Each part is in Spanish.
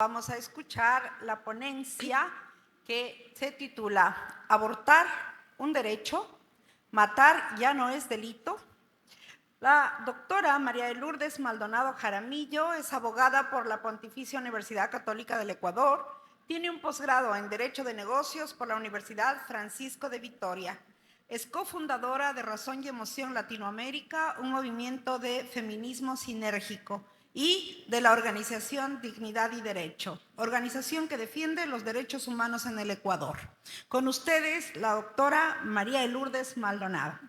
Vamos a escuchar la ponencia que se titula Abortar, un derecho, matar ya no es delito. La doctora María de Lourdes Maldonado Jaramillo es abogada por la Pontificia Universidad Católica del Ecuador. Tiene un posgrado en Derecho de Negocios por la Universidad Francisco de Vitoria. Es cofundadora de Razón y Emoción Latinoamérica, un movimiento de feminismo sinérgico, y de la organización Dignidad y Derecho, organización que defiende los derechos humanos en el Ecuador. Con ustedes, la doctora María de Lourdes Maldonado.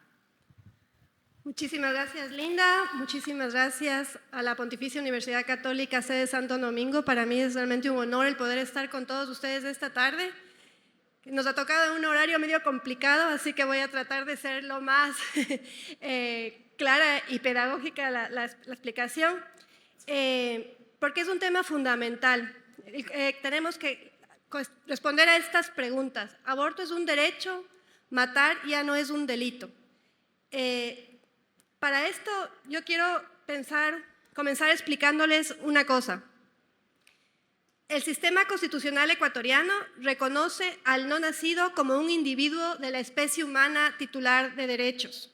Muchísimas gracias, Linda. Muchísimas gracias a la Pontificia Universidad Católica, sede Santo Domingo. Para mí es realmente un honor el poder estar con todos ustedes esta tarde. Nos ha tocado un horario medio complicado, así que voy a tratar de ser lo más clara y pedagógica la explicación, porque es un tema fundamental. Tenemos que responder a estas preguntas. ¿Aborto es un derecho? ¿Matar ya no es un delito? Para esto yo quiero comenzar explicándoles una cosa. El sistema constitucional ecuatoriano reconoce al no nacido como un individuo de la especie humana titular de derechos.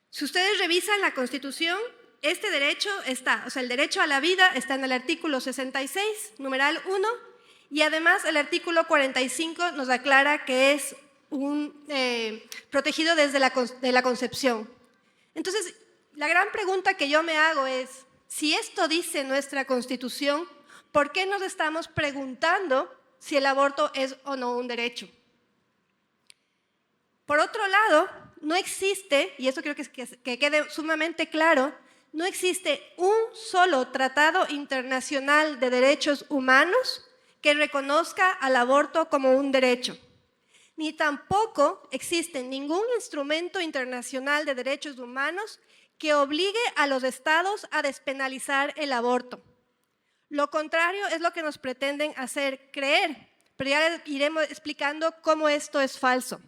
Si ustedes revisan la Constitución, este derecho está, el derecho a la vida está en el artículo 66, numeral 1, y además el artículo 45 nos aclara que es protegido desde la concepción. Entonces, la gran pregunta que yo me hago es, si esto dice nuestra Constitución, ¿por qué nos estamos preguntando si el aborto es o no un derecho? Por otro lado, no existe, y esto creo que quede sumamente claro, no existe un solo tratado internacional de derechos humanos que reconozca al aborto como un derecho. Ni tampoco existe ningún instrumento internacional de derechos humanos que obligue a los estados a despenalizar el aborto. Lo contrario es lo que nos pretenden hacer creer, pero ya les iremos explicando cómo esto es falso.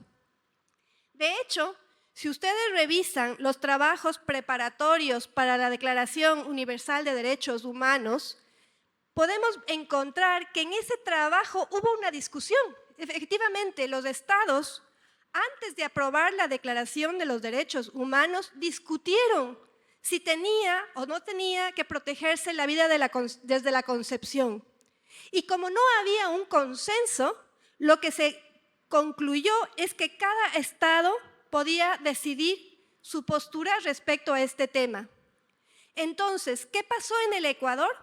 De hecho, si ustedes revisan los trabajos preparatorios para la Declaración Universal de Derechos Humanos, podemos encontrar que en ese trabajo hubo una discusión. Efectivamente, los estados, antes de aprobar la Declaración de los Derechos Humanos, discutieron si tenía o no tenía que protegerse la vida desde la concepción. Y como no había un consenso, lo que se concluyó es que cada estado podía decidir su postura respecto a este tema. Entonces, ¿qué pasó en el Ecuador?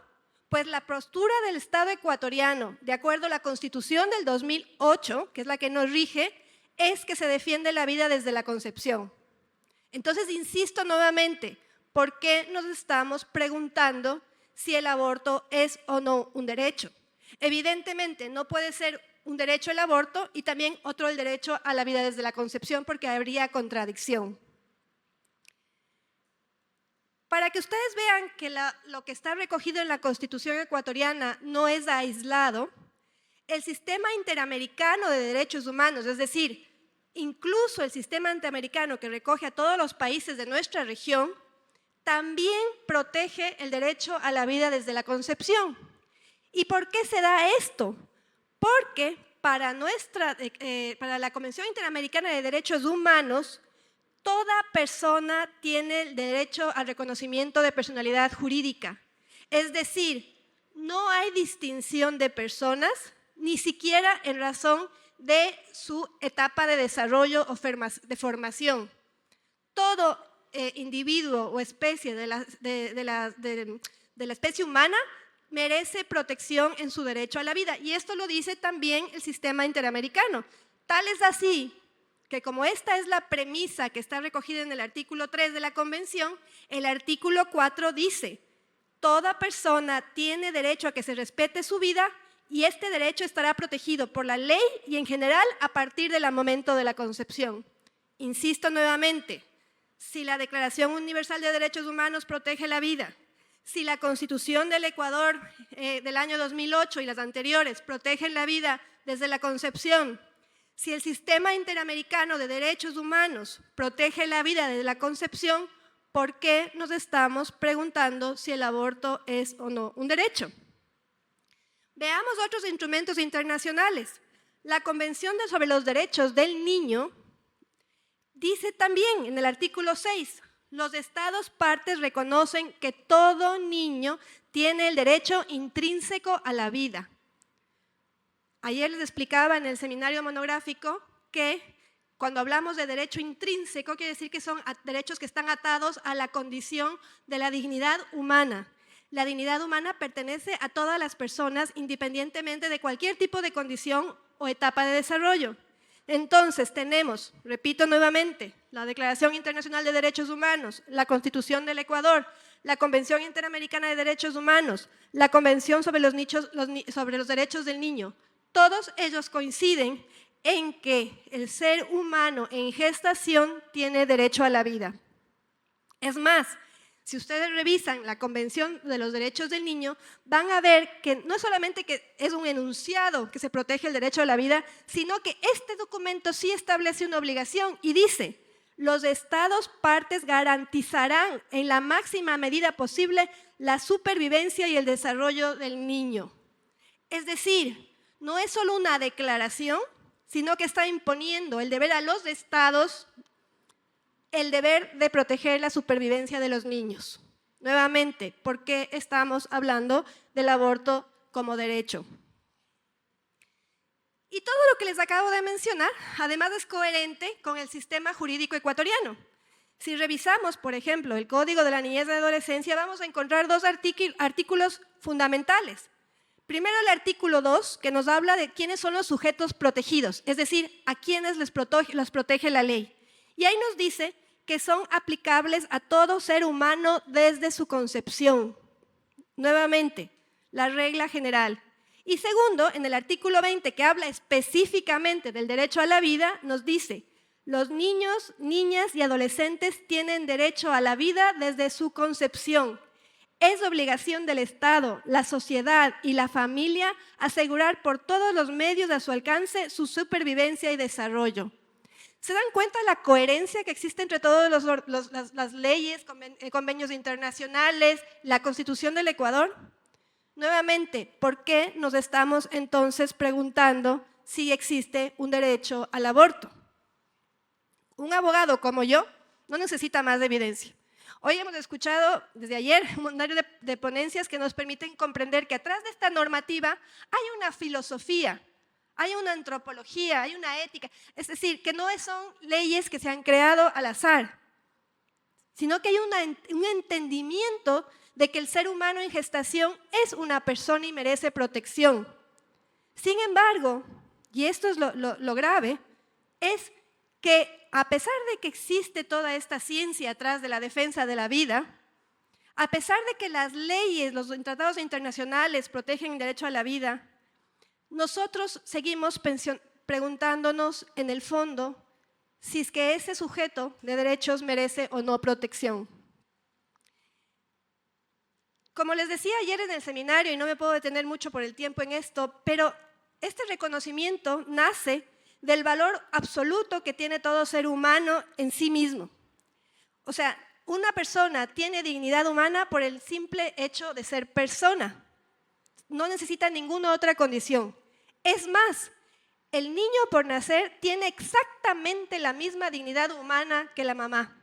Pues la postura del Estado ecuatoriano, de acuerdo a la Constitución del 2008, que es la que nos rige, es que se defiende la vida desde la concepción. Entonces, insisto nuevamente, ¿por qué nos estamos preguntando si el aborto es o no un derecho? Evidentemente, no puede ser un derecho el aborto y también otro el derecho a la vida desde la concepción, porque habría contradicción. Para que ustedes vean que lo que está recogido en la Constitución ecuatoriana no es aislado, el Sistema Interamericano de Derechos Humanos, es decir, incluso el Sistema Interamericano que recoge a todos los países de nuestra región, también protege el derecho a la vida desde la concepción. ¿Y por qué se da esto? Porque para la Convención Interamericana de Derechos Humanos, toda persona tiene el derecho al reconocimiento de personalidad jurídica. Es decir, no hay distinción de personas, ni siquiera en razón de su etapa de desarrollo o de formación. Todo individuo o especie de la especie humana merece protección en su derecho a la vida. Y esto lo dice también el sistema interamericano. Tal es así que, como esta es la premisa que está recogida en el artículo 3 de la Convención, el artículo 4 dice: toda persona tiene derecho a que se respete su vida y este derecho estará protegido por la ley y en general a partir del momento de la concepción. Insisto nuevamente, si la Declaración Universal de Derechos Humanos protege la vida, si la Constitución del Ecuador del año 2008 y las anteriores protegen la vida desde la concepción, si el Sistema Interamericano de Derechos Humanos protege la vida desde la concepción, ¿por qué nos estamos preguntando si el aborto es o no un derecho? Veamos otros instrumentos internacionales. La Convención sobre los Derechos del Niño dice también en el artículo 6, los Estados partes reconocen que todo niño tiene el derecho intrínseco a la vida. Ayer les explicaba en el seminario monográfico que cuando hablamos de derecho intrínseco, quiere decir que son derechos que están atados a la condición de la dignidad humana. La dignidad humana pertenece a todas las personas, independientemente de cualquier tipo de condición o etapa de desarrollo. Entonces tenemos, repito nuevamente, la Declaración Internacional de Derechos Humanos, la Constitución del Ecuador, la Convención Interamericana de Derechos Humanos, la Convención sobre los Derechos del Niño. Todos ellos coinciden en que el ser humano en gestación tiene derecho a la vida. Es más, si ustedes revisan la Convención de los Derechos del Niño, van a ver que no solamente que es un enunciado que se protege el derecho a la vida, sino que este documento sí establece una obligación y dice: los Estados partes garantizarán en la máxima medida posible la supervivencia y el desarrollo del niño. Es decir, no es solo una declaración, sino que está imponiendo el deber a los Estados, el deber de proteger la supervivencia de los niños. Nuevamente, ¿por qué estamos hablando del aborto como derecho? Y todo lo que les acabo de mencionar, además, es coherente con el sistema jurídico ecuatoriano. Si revisamos, por ejemplo, el Código de la Niñez y Adolescencia, vamos a encontrar dos artículos fundamentales. Primero, el artículo 2, que nos habla de quiénes son los sujetos protegidos, es decir, a quienes los protege la ley. Y ahí nos dice que son aplicables a todo ser humano desde su concepción. Nuevamente, la regla general. Y segundo, en el artículo 20, que habla específicamente del derecho a la vida, nos dice: los niños, niñas y adolescentes tienen derecho a la vida desde su concepción. Es obligación del Estado, la sociedad y la familia asegurar por todos los medios a su alcance su supervivencia y desarrollo. ¿Se dan cuenta de la coherencia que existe entre todas las leyes, convenios internacionales, la Constitución del Ecuador? Nuevamente, ¿por qué nos estamos entonces preguntando si existe un derecho al aborto? Un abogado como yo no necesita más evidencia. Hoy hemos escuchado desde ayer un montón de ponencias que nos permiten comprender que atrás de esta normativa hay una filosofía, hay una antropología, hay una ética. Es decir, que no son leyes que se han creado al azar, sino que hay un entendimiento de que el ser humano en gestación es una persona y merece protección. Sin embargo, y esto es lo grave, es que a pesar de que existe toda esta ciencia atrás de la defensa de la vida, a pesar de que las leyes, los tratados internacionales protegen el derecho a la vida, nosotros seguimos preguntándonos en el fondo si es que ese sujeto de derechos merece o no protección. Como les decía ayer en el seminario, y no me puedo detener mucho por el tiempo en esto, pero este reconocimiento nace del valor absoluto que tiene todo ser humano en sí mismo. O sea, una persona tiene dignidad humana por el simple hecho de ser persona. No necesita ninguna otra condición. Es más, el niño por nacer tiene exactamente la misma dignidad humana que la mamá.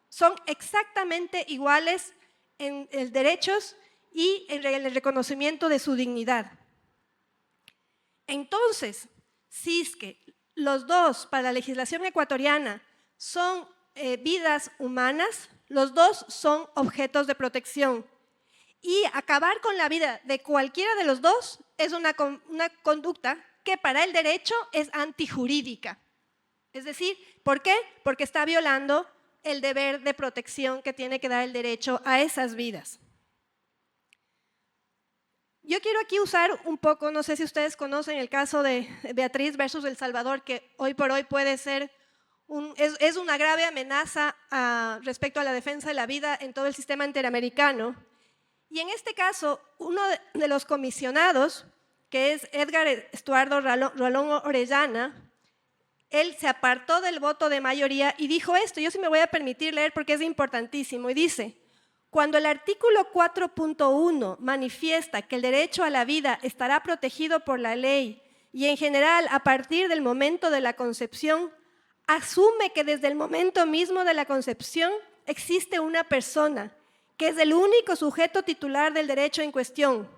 Son exactamente iguales en derechos y en el reconocimiento de su dignidad. Entonces, si es que los dos para la legislación ecuatoriana son vidas humanas, los dos son objetos de protección. Y acabar con la vida de cualquiera de los dos es una conducta que para el derecho es antijurídica. Es decir, ¿por qué? Porque está violando el deber de protección que tiene que dar el derecho a esas vidas. Yo quiero aquí usar un poco, no sé si ustedes conocen el caso de Beatriz versus El Salvador, que hoy por hoy puede ser es una grave amenaza respecto a la defensa de la vida en todo el sistema interamericano. Y en este caso, uno de los comisionados, que es Edgar Estuardo Rolón Orellana, él se apartó del voto de mayoría y dijo esto, yo sí me voy a permitir leer porque es importantísimo, y dice: Cuando el artículo 4.1 manifiesta que el derecho a la vida estará protegido por la ley y en general a partir del momento de la concepción, asume que desde el momento mismo de la concepción existe una persona que es el único sujeto titular del derecho en cuestión.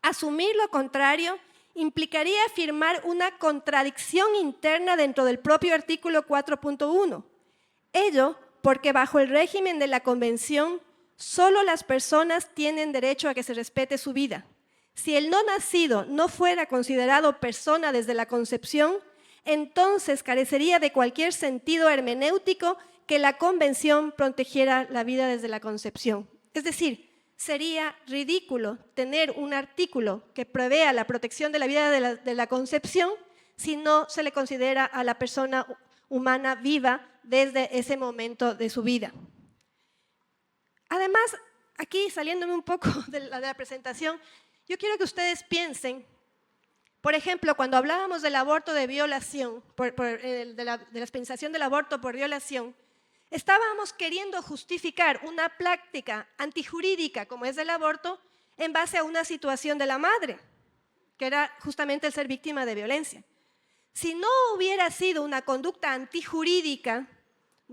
Asumir lo contrario implicaría afirmar una contradicción interna dentro del propio artículo 4.1. Ello porque bajo el régimen de la Convención, solo las personas tienen derecho a que se respete su vida. Si el no nacido no fuera considerado persona desde la concepción, entonces carecería de cualquier sentido hermenéutico que la Convención protegiera la vida desde la concepción. Es decir, sería ridículo tener un artículo que prevea la protección de la vida de la concepción si no se le considera a la persona humana viva desde ese momento de su vida. Además, aquí saliéndome un poco de la presentación, yo quiero que ustedes piensen, por ejemplo, cuando hablábamos del aborto de violación, de la dispensación del aborto por violación, estábamos queriendo justificar una práctica antijurídica como es el aborto en base a una situación de la madre, que era justamente el ser víctima de violencia. Si no hubiera sido una conducta antijurídica,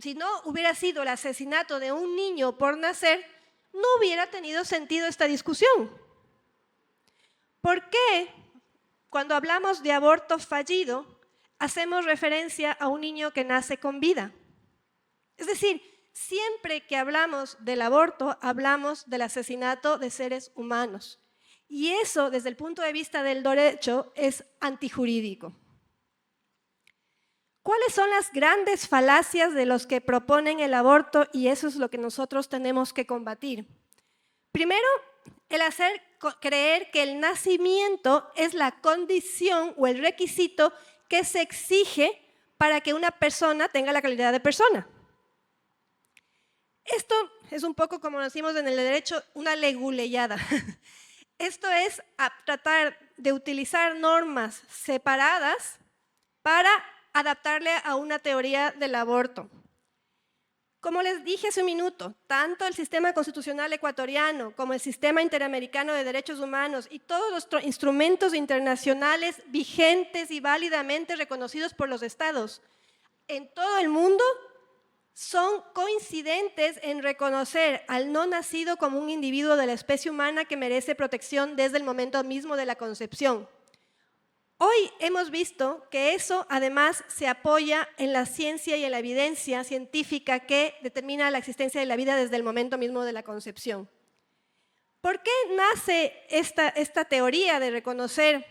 si no hubiera sido el asesinato de un niño por nacer, no hubiera tenido sentido esta discusión. ¿Por qué cuando hablamos de aborto fallido hacemos referencia a un niño que nace con vida? Es decir, siempre que hablamos del aborto, hablamos del asesinato de seres humanos. Y eso, desde el punto de vista del derecho, es antijurídico. ¿Cuáles son las grandes falacias de los que proponen el aborto? Y eso es lo que nosotros tenemos que combatir. Primero, el hacer creer que el nacimiento es la condición o el requisito que se exige para que una persona tenga la calidad de persona. Esto es un poco como decimos en el derecho, una leguleyada. Esto es tratar de utilizar normas separadas para adaptarle a una teoría del aborto. Como les dije hace un minuto, tanto el sistema constitucional ecuatoriano como el sistema interamericano de derechos humanos y todos los instrumentos internacionales vigentes y válidamente reconocidos por los estados en todo el mundo son coincidentes en reconocer al no nacido como un individuo de la especie humana que merece protección desde el momento mismo de la concepción. Hoy hemos visto que eso además se apoya en la ciencia y en la evidencia científica que determina la existencia de la vida desde el momento mismo de la concepción. ¿Por qué nace esta teoría de reconocer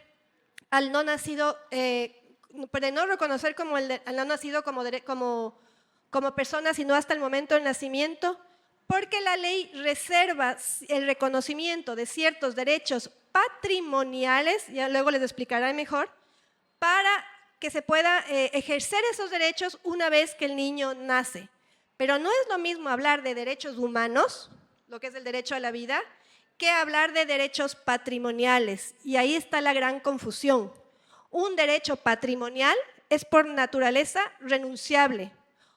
al no nacido, de no reconocer al no nacido como persona, sino hasta el momento del nacimiento? Porque la ley reserva el reconocimiento de ciertos derechos patrimoniales, ya luego les explicaré mejor, para que se pueda ejercer esos derechos una vez que el niño nace. Pero no es lo mismo hablar de derechos humanos, lo que es el derecho a la vida, que hablar de derechos patrimoniales. Y ahí está la gran confusión. Un derecho patrimonial es por naturaleza renunciable.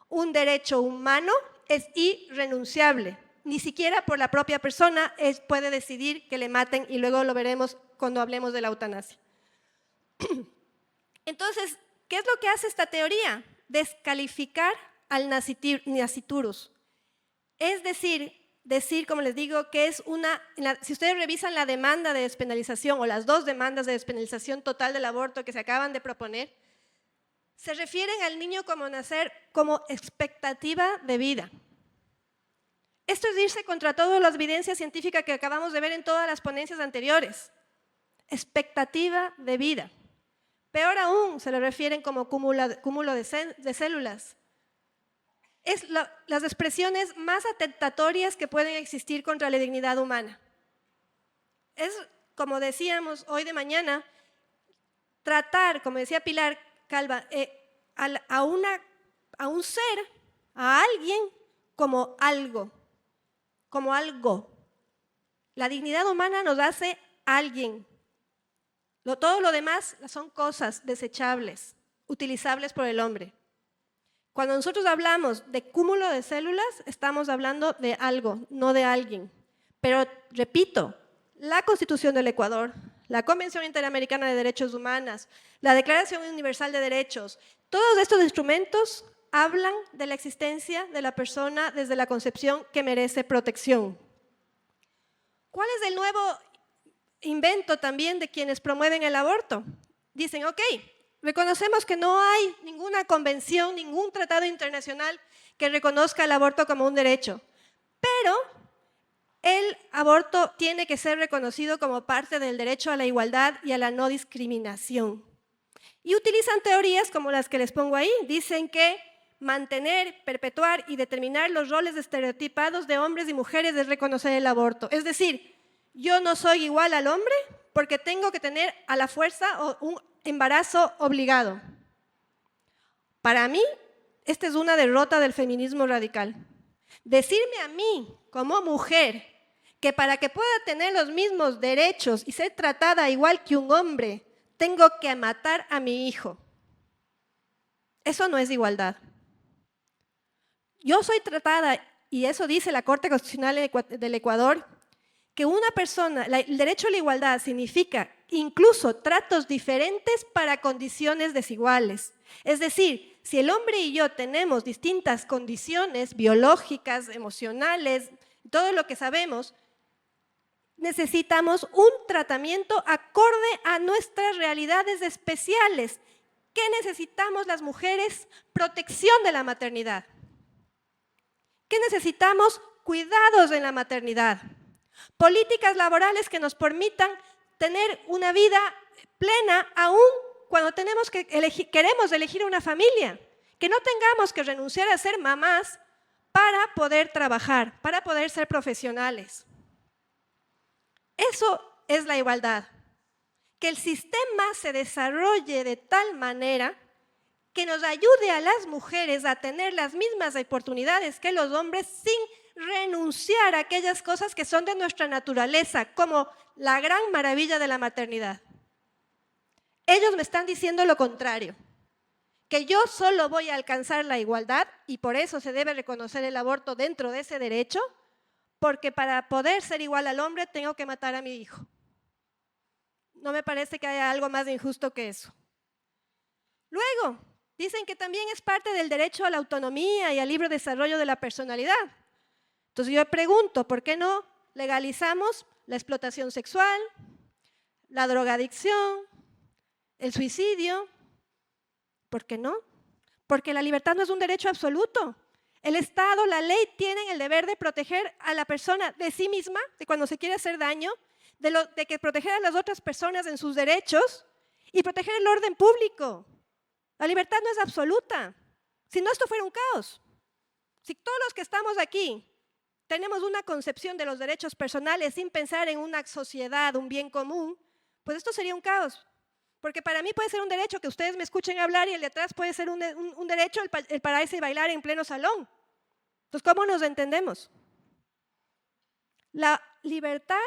Un derecho humano es irrenunciable. Ni siquiera por la propia persona puede decidir que le maten, y luego lo veremos cuando hablemos de la eutanasia. Entonces, ¿qué es lo que hace esta teoría? Descalificar al nasciturus. Es decir, como les digo, que es si ustedes revisan la demanda de despenalización o las dos demandas de despenalización total del aborto que se acaban de proponer, se refieren al niño como nacer como expectativa de vida. Esto es irse contra toda la evidencia científica que acabamos de ver en todas las ponencias anteriores. Expectativa de vida. Peor aún, se le refieren como cúmulo de células. Es las expresiones más atentatorias que pueden existir contra la dignidad humana. Es, como decíamos hoy de mañana, tratar, como decía Pilar Calva, a un ser, a alguien, como algo. Como algo. La dignidad humana nos hace alguien. Todo lo demás son cosas desechables, utilizables por el hombre. Cuando nosotros hablamos de cúmulo de células, estamos hablando de algo, no de alguien. Pero, repito, la Constitución del Ecuador, la Convención Interamericana de Derechos Humanos, la Declaración Universal de Derechos, todos estos instrumentos hablan de la existencia de la persona desde la concepción que merece protección. ¿Cuál es el nuevo invento también de quienes promueven el aborto? Dicen, ok, reconocemos que no hay ninguna convención, ningún tratado internacional que reconozca el aborto como un derecho, pero el aborto tiene que ser reconocido como parte del derecho a la igualdad y a la no discriminación. Y utilizan teorías como las que les pongo ahí. Dicen que mantener, perpetuar y determinar los roles estereotipados de hombres y mujeres es reconocer el aborto. Es decir, yo no soy igual al hombre porque tengo que tener a la fuerza un embarazo obligado. Para mí, esta es una derrota del feminismo radical. Decirme a mí, como mujer, que para que pueda tener los mismos derechos y ser tratada igual que un hombre, tengo que matar a mi hijo. Eso no es igualdad. Yo soy tratada, y eso dice la Corte Constitucional del Ecuador, que una persona, el derecho a la igualdad significa incluso tratos diferentes para condiciones desiguales. Es decir, si el hombre y yo tenemos distintas condiciones biológicas, emocionales, todo lo que sabemos, necesitamos un tratamiento acorde a nuestras realidades especiales. ¿Qué necesitamos las mujeres? Protección de la maternidad. ¿Qué necesitamos? Cuidados en la maternidad. Políticas laborales que nos permitan tener una vida plena aún cuando queremos elegir una familia. Que no tengamos que renunciar a ser mamás para poder trabajar, para poder ser profesionales. Eso es la igualdad. Que el sistema se desarrolle de tal manera que nos ayude a las mujeres a tener las mismas oportunidades que los hombres sin renunciar a aquellas cosas que son de nuestra naturaleza, como la gran maravilla de la maternidad. Ellos me están diciendo lo contrario, que yo solo voy a alcanzar la igualdad y por eso se debe reconocer el aborto dentro de ese derecho, porque para poder ser igual al hombre tengo que matar a mi hijo. No me parece que haya algo más injusto que eso. Luego, dicen que también es parte del derecho a la autonomía y al libre desarrollo de la personalidad. Entonces yo pregunto, ¿por qué no legalizamos la explotación sexual, la drogadicción, el suicidio? ¿Por qué no? Porque la libertad no es un derecho absoluto. El Estado, la ley, tienen el deber de proteger a la persona de sí misma, de cuando se quiere hacer daño, de que proteger a las otras personas en sus derechos y proteger el orden público. La libertad no es absoluta. Si no, esto fuera un caos. Si todos los que estamos aquí tenemos una concepción de los derechos personales sin pensar en una sociedad, un bien común, pues esto sería un caos. Porque para mí puede ser un derecho que ustedes me escuchen hablar y el de atrás puede ser un derecho el pararse y bailar en pleno salón. Entonces, ¿cómo nos entendemos? La libertad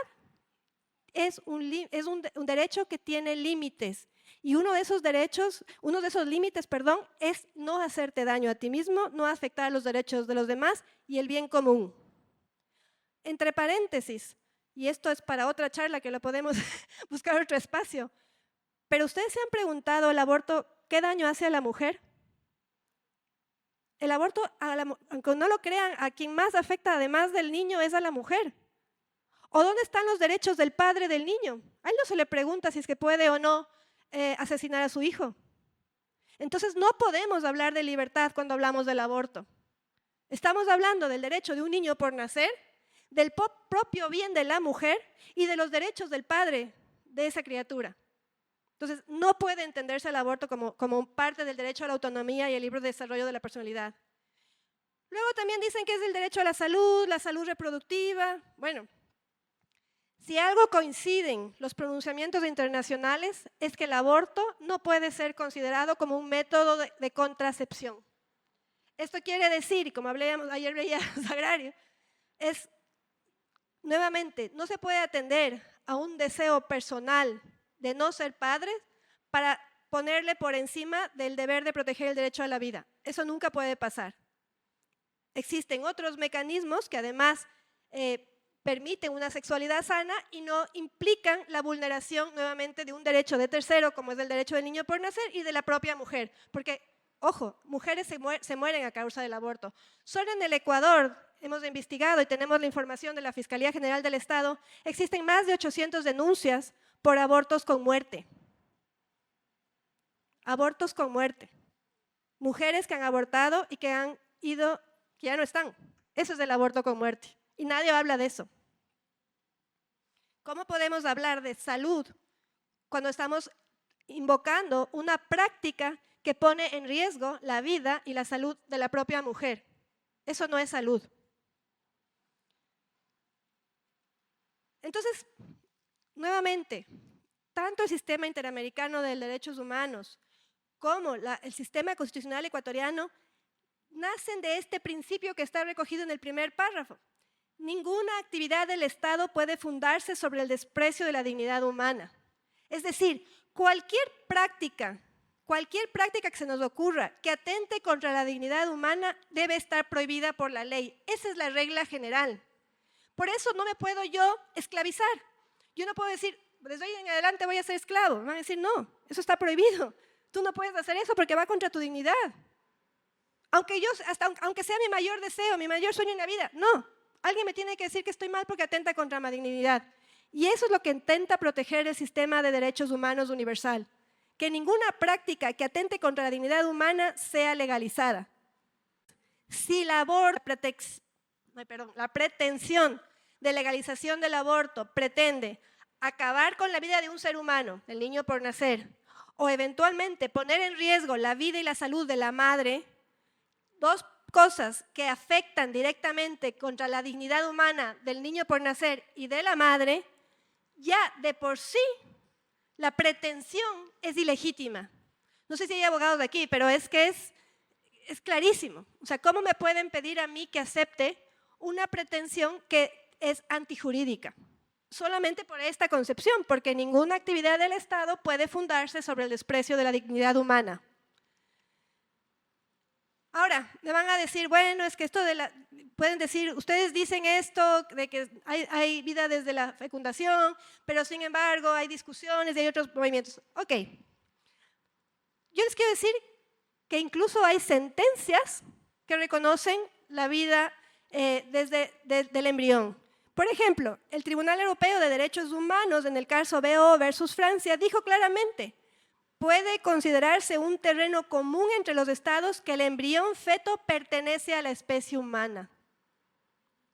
es un derecho que tiene límites. Y uno de esos límites, es no hacerte daño a ti mismo, no afectar los derechos de los demás y el bien común. Entre paréntesis, y esto es para otra charla que lo podemos buscar otro espacio, pero ustedes se han preguntado el aborto, ¿qué daño hace a la mujer? El aborto, aunque no lo crean, a quien más afecta además del niño es a la mujer. ¿O dónde están los derechos del padre del niño? A él no se le pregunta si es que puede o no asesinar a su hijo. Entonces no podemos hablar de libertad cuando hablamos del aborto. Estamos hablando del derecho de un niño por nacer, del propio bien de la mujer y de los derechos del padre de esa criatura. Entonces, no puede entenderse el aborto como parte del derecho a la autonomía y el libre desarrollo de la personalidad. Luego también dicen que es el derecho a la salud reproductiva. Bueno, si algo coinciden los pronunciamientos internacionales es que el aborto no puede ser considerado como un método de contracepción. Esto quiere decir, y como ayer veía Sagrario, es, nuevamente, no se puede atender a un deseo personal de no ser padres para ponerle por encima del deber de proteger el derecho a la vida. eso nunca puede pasar. Existen otros mecanismos que además permiten una sexualidad sana y no implican la vulneración nuevamente de un derecho de tercero, como es el derecho del niño por nacer, y de la propia mujer. Porque, ojo, mujeres se mueren a causa del aborto. Solo en el Ecuador, hemos investigado y tenemos la información de la Fiscalía General del Estado, existen más de 800 denuncias por abortos con muerte. Abortos con muerte. Mujeres que han abortado y que han ido, que ya no están. Eso es el aborto con muerte. Y nadie habla de eso. ¿Cómo podemos hablar de salud cuando estamos invocando una práctica que pone en riesgo la vida y la salud de la propia mujer? Eso no es salud. Entonces, nuevamente, tanto el Sistema Interamericano de Derechos Humanos como el sistema constitucional ecuatoriano nacen de este principio que está recogido en el primer párrafo. Ninguna actividad del Estado puede fundarse sobre el desprecio de la dignidad humana. Es decir, cualquier práctica que se nos ocurra que atente contra la dignidad humana debe estar prohibida por la ley. Esa es la regla general. Por eso no me puedo yo esclavizar. Yo no puedo decir, desde hoy en adelante voy a ser esclavo. Van a decir, no, eso está prohibido. Tú no puedes hacer eso porque va contra tu dignidad. Aunque sea mi mayor deseo, mi mayor sueño en la vida, no. Alguien me tiene que decir que estoy mal porque atenta contra mi dignidad. Y eso es lo que intenta proteger el sistema de derechos humanos universal. Que ninguna práctica que atente contra la dignidad humana sea legalizada. Si la pretensión de legalización del aborto pretende acabar con la vida de un ser humano, del niño por nacer, o eventualmente poner en riesgo la vida y la salud de la madre, dos cosas que afectan directamente contra la dignidad humana del niño por nacer y de la madre, ya de por sí la pretensión es ilegítima. No sé si hay abogados de aquí, pero es que es clarísimo. O sea, ¿cómo me pueden pedir a mí que acepte una pretensión que es antijurídica? Solamente por esta concepción, porque ninguna actividad del Estado puede fundarse sobre el desprecio de la dignidad humana. Ahora, me van a decir, bueno, es que pueden decir, ustedes dicen esto, de que hay vida desde la fecundación, pero sin embargo hay discusiones y hay otros movimientos. Ok. Yo les quiero decir que incluso hay sentencias que reconocen la vida del embrión. Por ejemplo, el Tribunal Europeo de Derechos Humanos, en el caso BO versus Francia, dijo claramente: puede considerarse un terreno común entre los estados que el embrión feto pertenece a la especie humana.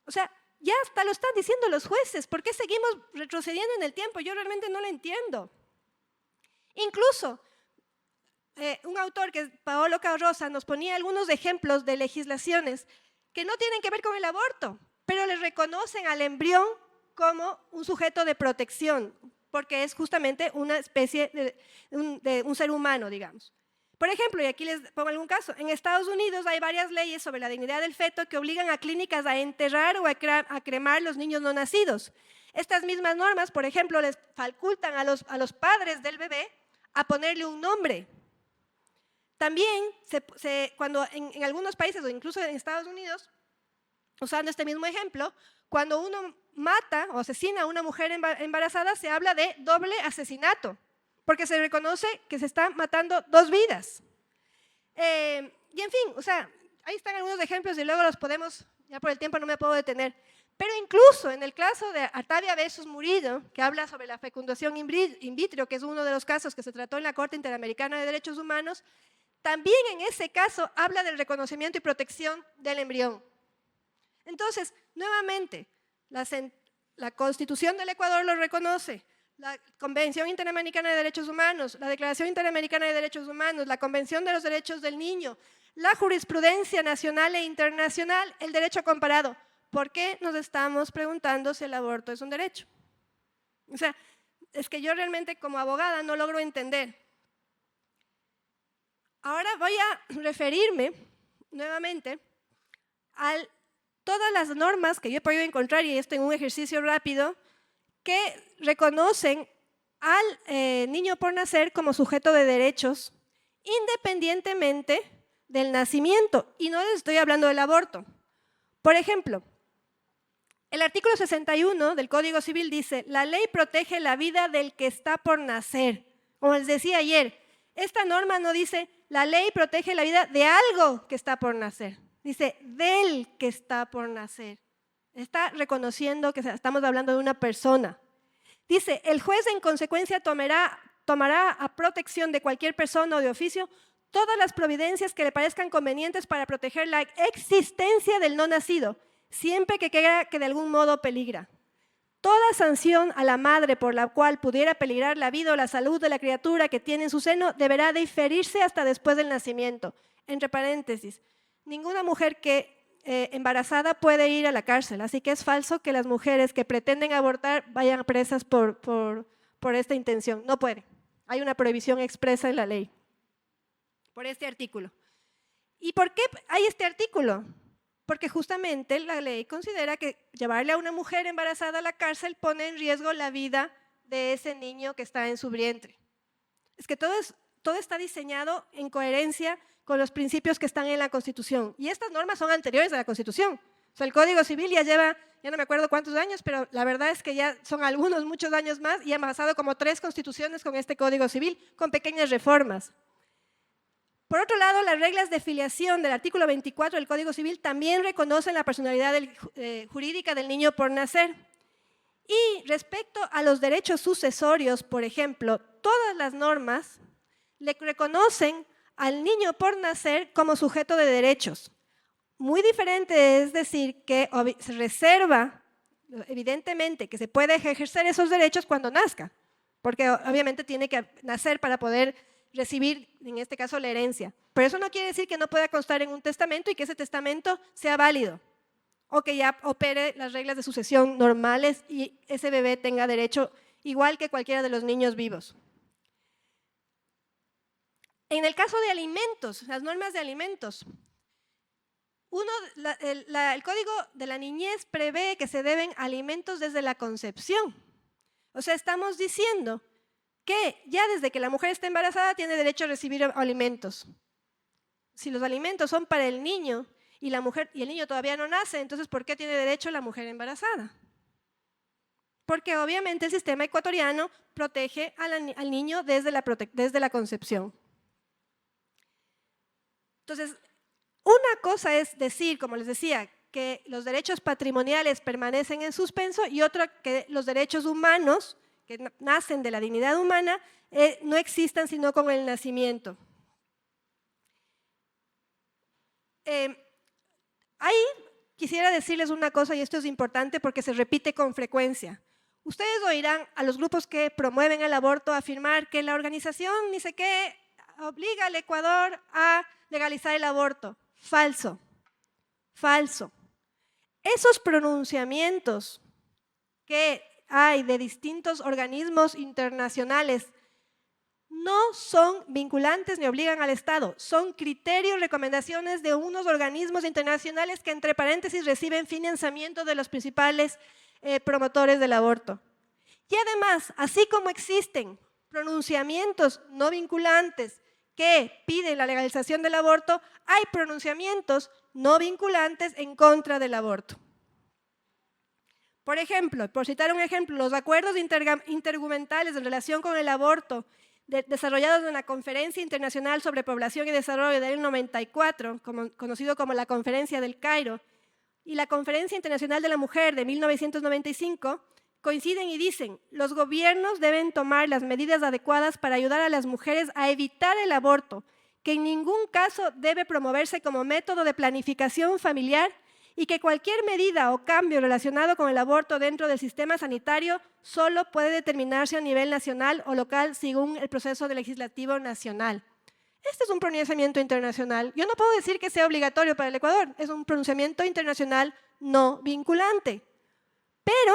O sea, ya hasta lo están diciendo los jueces. ¿Por qué seguimos retrocediendo en el tiempo? Yo realmente no lo entiendo. Incluso, un autor, que es Paolo Carroza, nos ponía algunos ejemplos de legislaciones que no tienen que ver con el aborto, pero le reconocen al embrión como un sujeto de protección, porque es justamente una especie de un ser humano, digamos. Por ejemplo, y aquí les pongo algún caso, en Estados Unidos hay varias leyes sobre la dignidad del feto que obligan a clínicas a enterrar o a cremar los niños no nacidos. Estas mismas normas, por ejemplo, les facultan a los padres del bebé a ponerle un nombre. También, cuando en algunos países, o incluso en Estados Unidos, usando este mismo ejemplo, cuando uno mata o asesina a una mujer embarazada, se habla de doble asesinato, porque se reconoce que se están matando dos vidas. Y en fin, o sea, ahí están algunos ejemplos y luego los podemos, ya por el tiempo no me puedo detener. Pero incluso en el caso de Artavia versus Murillo, que habla sobre la fecundación in vitro, que es uno de los casos que se trató en la Corte Interamericana de Derechos Humanos, también en ese caso habla del reconocimiento y protección del embrión. Entonces, nuevamente, la Constitución del Ecuador lo reconoce, la Convención Interamericana de Derechos Humanos, la Declaración Interamericana de Derechos Humanos, la Convención de los Derechos del Niño, la jurisprudencia nacional e internacional, el derecho comparado. ¿Por qué nos estamos preguntando si el aborto es un derecho? O sea, es que yo realmente como abogada no logro entender. Ahora voy a referirme nuevamente a todas las normas que yo he podido encontrar, y esto en un ejercicio rápido, que reconocen al niño por nacer como sujeto de derechos, independientemente del nacimiento. Y no les estoy hablando del aborto. Por ejemplo, el artículo 61 del Código Civil dice, la ley protege la vida del que está por nacer. Como les decía ayer, esta norma no dice, la ley protege la vida de algo que está por nacer. Dice, del que está por nacer. Está reconociendo que estamos hablando de una persona. Dice, el juez en consecuencia tomará a protección de cualquier persona o de oficio todas las providencias que le parezcan convenientes para proteger la existencia del no nacido, siempre que crea que de algún modo peligra. Toda sanción a la madre por la cual pudiera peligrar la vida o la salud de la criatura que tiene en su seno deberá diferirse hasta después del nacimiento. Entre paréntesis, ninguna mujer que embarazada puede ir a la cárcel, así que es falso que las mujeres que pretenden abortar vayan presas por esta intención. No puede. Hay una prohibición expresa en la ley por este artículo. ¿Y por qué hay este artículo? Porque justamente la ley considera que llevarle a una mujer embarazada a la cárcel pone en riesgo la vida de ese niño que está en su vientre. Es que todo está diseñado en coherencia con los principios que están en la Constitución. Y estas normas son anteriores a la Constitución. O sea, el Código Civil ya lleva, ya no me acuerdo cuántos años, pero la verdad es que ya son algunos, muchos años más, y han pasado como 3 constituciones con este Código Civil, con pequeñas reformas. Por otro lado, las reglas de filiación del artículo 24 del Código Civil también reconocen la personalidad jurídica del niño por nacer. Y respecto a los derechos sucesorios, por ejemplo, todas las normas le reconocen al niño por nacer como sujeto de derechos. Muy diferente es decir que se reserva, evidentemente, que se puede ejercer esos derechos cuando nazca, porque obviamente tiene que nacer para poder recibir, en este caso, la herencia. Pero eso no quiere decir que no pueda constar en un testamento y que ese testamento sea válido, o que ya opere las reglas de sucesión normales y ese bebé tenga derecho igual que cualquiera de los niños vivos. En el caso de alimentos, las normas de alimentos, el Código de la Niñez prevé que se deben alimentos desde la concepción. O sea, estamos diciendo que ya desde que la mujer está embarazada tiene derecho a recibir alimentos. Si los alimentos son para el niño y el niño todavía no nace, entonces ¿por qué tiene derecho la mujer embarazada? Porque obviamente el sistema ecuatoriano protege al niño desde la concepción. Entonces, una cosa es decir, como les decía, que los derechos patrimoniales permanecen en suspenso y otra que los derechos humanos que nacen de la dignidad humana no existan sino con el nacimiento. Ahí quisiera decirles una cosa, y esto es importante porque se repite con frecuencia. Ustedes oirán a los grupos que promueven el aborto afirmar que la organización ni sé qué obliga al Ecuador a legalizar el aborto. Falso, falso. Esos pronunciamientos que hay de distintos organismos internacionales no son vinculantes ni obligan al Estado, son criterios, recomendaciones de unos organismos internacionales que, entre paréntesis, reciben financiamiento de los principales promotores del aborto. Y además, así como existen pronunciamientos no vinculantes que piden la legalización del aborto, hay pronunciamientos no vinculantes en contra del aborto. Por ejemplo, por citar un ejemplo, los acuerdos intergubernamentales en relación con el aborto desarrollados en la Conferencia Internacional sobre Población y Desarrollo del 94, conocido como la Conferencia del Cairo, y la Conferencia Internacional de la Mujer de 1995, coinciden y dicen, los gobiernos deben tomar las medidas adecuadas para ayudar a las mujeres a evitar el aborto, que en ningún caso debe promoverse como método de planificación familiar y que cualquier medida o cambio relacionado con el aborto dentro del sistema sanitario solo puede determinarse a nivel nacional o local según el proceso legislativo nacional. Este es un pronunciamiento internacional. Yo no puedo decir que sea obligatorio para el Ecuador, es un pronunciamiento internacional no vinculante. Pero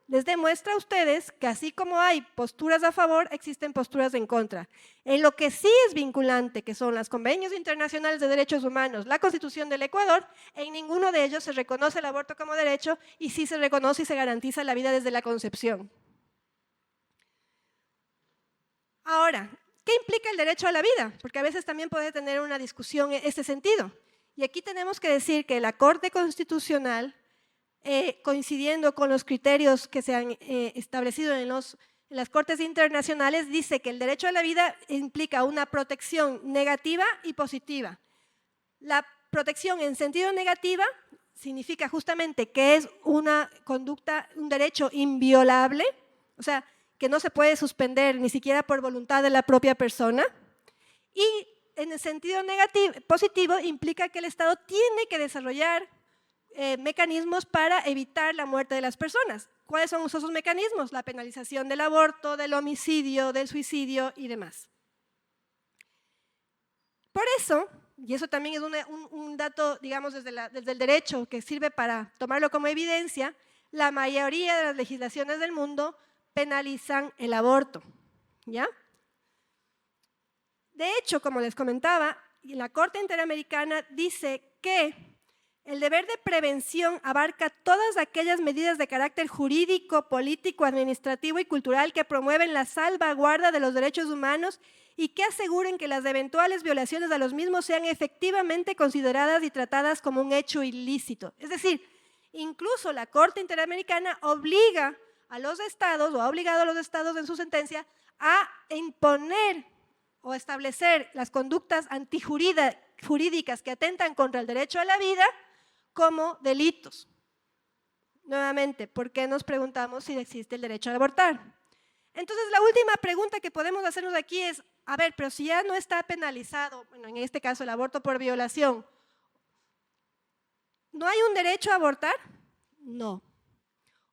les demuestra a ustedes que así como hay posturas a favor, existen posturas en contra. En lo que sí es vinculante, que son los convenios internacionales de derechos humanos, la Constitución del Ecuador, en ninguno de ellos se reconoce el aborto como derecho y sí se reconoce y se garantiza la vida desde la concepción. Ahora, ¿qué qué implica el derecho a la vida? Porque a veces también puede tener una discusión en este sentido. Y aquí tenemos que decir que la Corte Constitucional, coincidiendo con los criterios que se han establecido en las Cortes Internacionales, dice que el derecho a la vida implica una protección negativa y positiva. La protección en sentido negativa significa justamente que es una conducta, un derecho inviolable, o sea, que no se puede suspender ni siquiera por voluntad de la propia persona. Y en el sentido positivo implica que el Estado tiene que desarrollar mecanismos para evitar la muerte de las personas. ¿Cuáles son esos mecanismos? La penalización del aborto, del homicidio, del suicidio y demás. Por eso, y eso también es un dato, digamos, desde el derecho que sirve para tomarlo como evidencia, la mayoría de las legislaciones del mundo penalizan el aborto, ¿ya? De hecho, como les comentaba, la Corte Interamericana dice que el deber de prevención abarca todas aquellas medidas de carácter jurídico, político, administrativo y cultural que promueven la salvaguarda de los derechos humanos y que aseguren que las eventuales violaciones a los mismos sean efectivamente consideradas y tratadas como un hecho ilícito. Es decir, incluso la Corte Interamericana obliga a los estados, o ha obligado a los estados en su sentencia, a imponer o establecer las conductas antijurídicas que atentan contra el derecho a la vida como delitos. Nuevamente, ¿por qué nos preguntamos si existe el derecho a abortar? Entonces, la última pregunta que podemos hacernos aquí es, a ver, pero si ya no está penalizado, bueno, en este caso el aborto por violación, ¿no hay un derecho a abortar? No.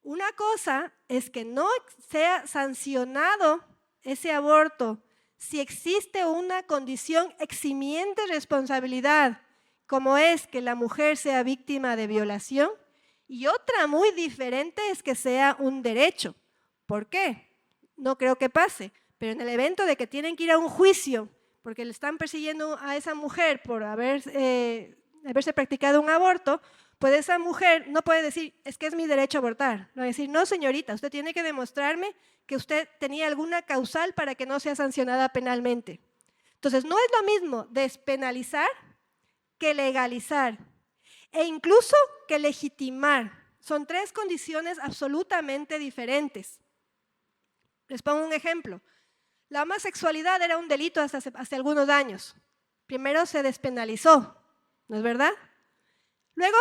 Una cosa es que no sea sancionado ese aborto si existe una condición eximiente de responsabilidad, como es que la mujer sea víctima de violación, y otra muy diferente es que sea un derecho. ¿Por qué? No creo que pase, pero en el evento de que tienen que ir a un juicio porque le están persiguiendo a esa mujer por haberse practicado un aborto, pues esa mujer no puede decir, es que es mi derecho a abortar. No, decir, no señorita, usted tiene que demostrarme que usted tenía alguna causal para que no sea sancionada penalmente. Entonces, no es lo mismo despenalizar que legalizar e incluso que legitimar. Son tres condiciones absolutamente diferentes. Les pongo un ejemplo. La homosexualidad era un delito hasta hace algunos años. Primero se despenalizó, ¿no es verdad? Luego,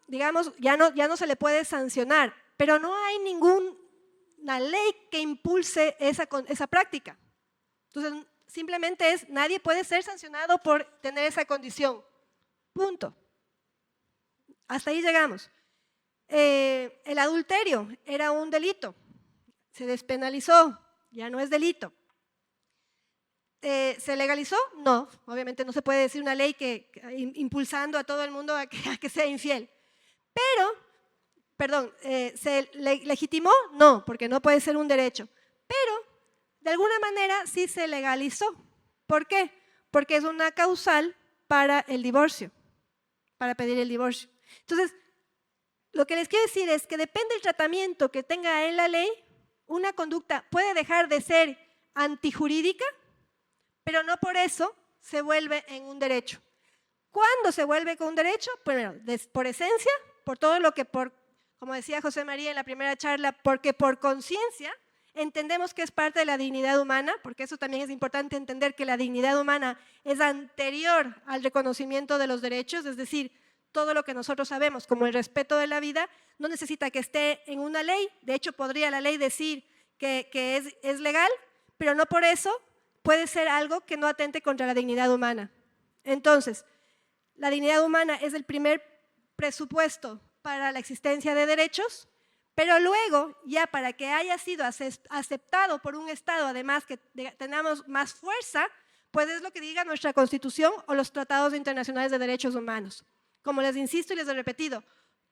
digamos, ya no se le puede sancionar, pero no hay ninguna ley que impulse esa práctica. Entonces, simplemente nadie puede ser sancionado por tener esa condición. Punto. Hasta ahí llegamos. El adulterio era un delito. Se despenalizó, ya no es delito. ¿Se legalizó? No, obviamente no se puede decir una ley impulsando a todo el mundo a que sea infiel. ¿Se legitimó? No, porque no puede ser un derecho. Pero, de alguna manera, sí se legalizó. ¿Por qué? Porque es una causal para el divorcio, para pedir el divorcio. Entonces, lo que les quiero decir es que depende del tratamiento que tenga en la ley, una conducta puede dejar de ser antijurídica, pero no por eso se vuelve en un derecho. ¿Cuándo se vuelve con un derecho? Bueno, por esencia, por todo lo que, como decía José María en la primera charla, porque por conciencia entendemos que es parte de la dignidad humana, porque eso también es importante entender que la dignidad humana es anterior al reconocimiento de los derechos, es decir, todo lo que nosotros sabemos, como el respeto de la vida, no necesita que esté en una ley. De hecho, podría la ley decir que es legal, pero no por eso puede ser algo que no atente contra la dignidad humana. Entonces, la dignidad humana es el primer presupuesto para la existencia de derechos, pero luego, ya para que haya sido aceptado por un Estado, además que tengamos más fuerza, pues es lo que diga nuestra Constitución o los tratados internacionales de derechos humanos. Como les insisto y les he repetido,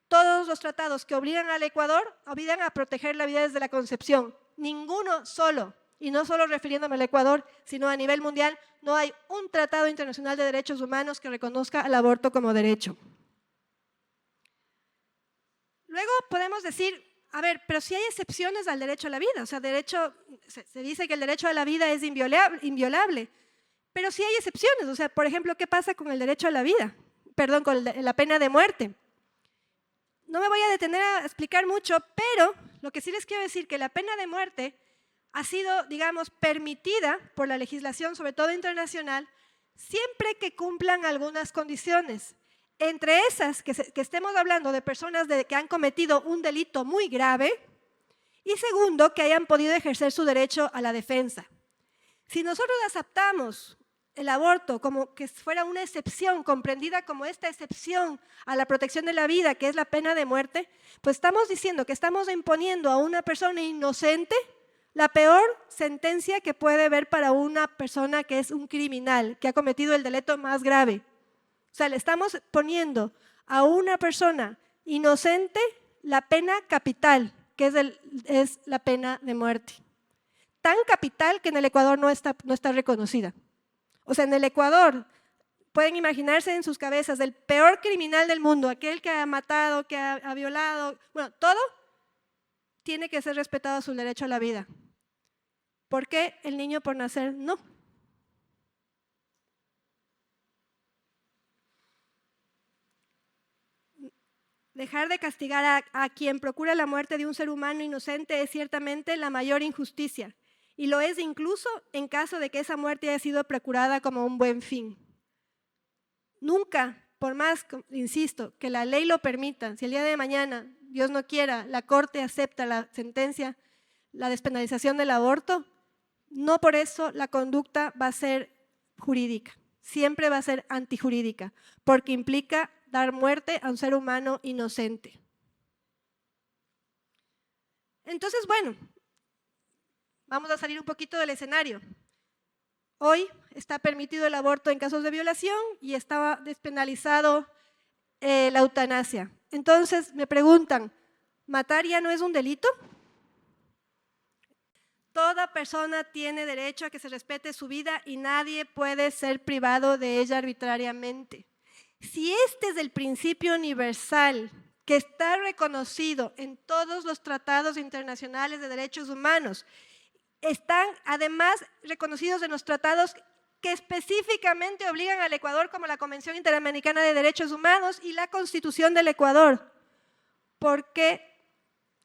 todos los tratados que obligan al Ecuador obligan a proteger la vida desde la concepción. Ninguno solo, y no solo refiriéndome al Ecuador, sino a nivel mundial, no hay un tratado internacional de derechos humanos que reconozca el aborto como derecho. Luego podemos decir, a ver, pero sí hay excepciones al derecho a la vida. O sea, se dice que el derecho a la vida es inviolable, pero sí hay excepciones. O sea, por ejemplo, ¿qué pasa con el derecho a la vida? Perdón, con la pena de muerte. No me voy a detener a explicar mucho, pero lo que sí les quiero decir es que la pena de muerte ha sido, digamos, permitida por la legislación, sobre todo internacional, siempre que cumplan algunas condiciones. Entre esas, que estemos hablando de personas que han cometido un delito muy grave, y segundo, que hayan podido ejercer su derecho a la defensa. Si nosotros aceptamos el aborto como que fuera una excepción, comprendida como esta excepción a la protección de la vida, que es la pena de muerte, pues estamos diciendo que estamos imponiendo a una persona inocente la peor sentencia que puede haber para una persona que es un criminal, que ha cometido el delito más grave. O sea, le estamos poniendo a una persona inocente la pena capital, que es la pena de muerte. Tan capital que en el Ecuador no está reconocida. O sea, en el Ecuador, pueden imaginarse en sus cabezas el peor criminal del mundo, aquel que ha matado, que ha violado, bueno, todo tiene que ser respetado su derecho a la vida. ¿Por qué el niño por nacer no? Dejar de castigar a quien procura la muerte de un ser humano inocente es ciertamente la mayor injusticia, y lo es incluso en caso de que esa muerte haya sido procurada como un buen fin. Nunca, por más, insisto, que la ley lo permita, si el día de mañana, Dios no quiera, la Corte acepta la sentencia, la despenalización del aborto, no por eso la conducta va a ser jurídica, siempre va a ser antijurídica, porque implica dar muerte a un ser humano inocente. Entonces, bueno, vamos a salir un poquito del escenario. Hoy está permitido el aborto en casos de violación y estaba despenalizado la eutanasia. Entonces me preguntan, ¿matar ya no es un delito? Toda persona tiene derecho a que se respete su vida y nadie puede ser privado de ella arbitrariamente. Si este es el principio universal que está reconocido en todos los tratados internacionales de derechos humanos, están además reconocidos en los tratados que específicamente obligan al Ecuador, como la Convención Interamericana de Derechos Humanos y la Constitución del Ecuador. ¿Por qué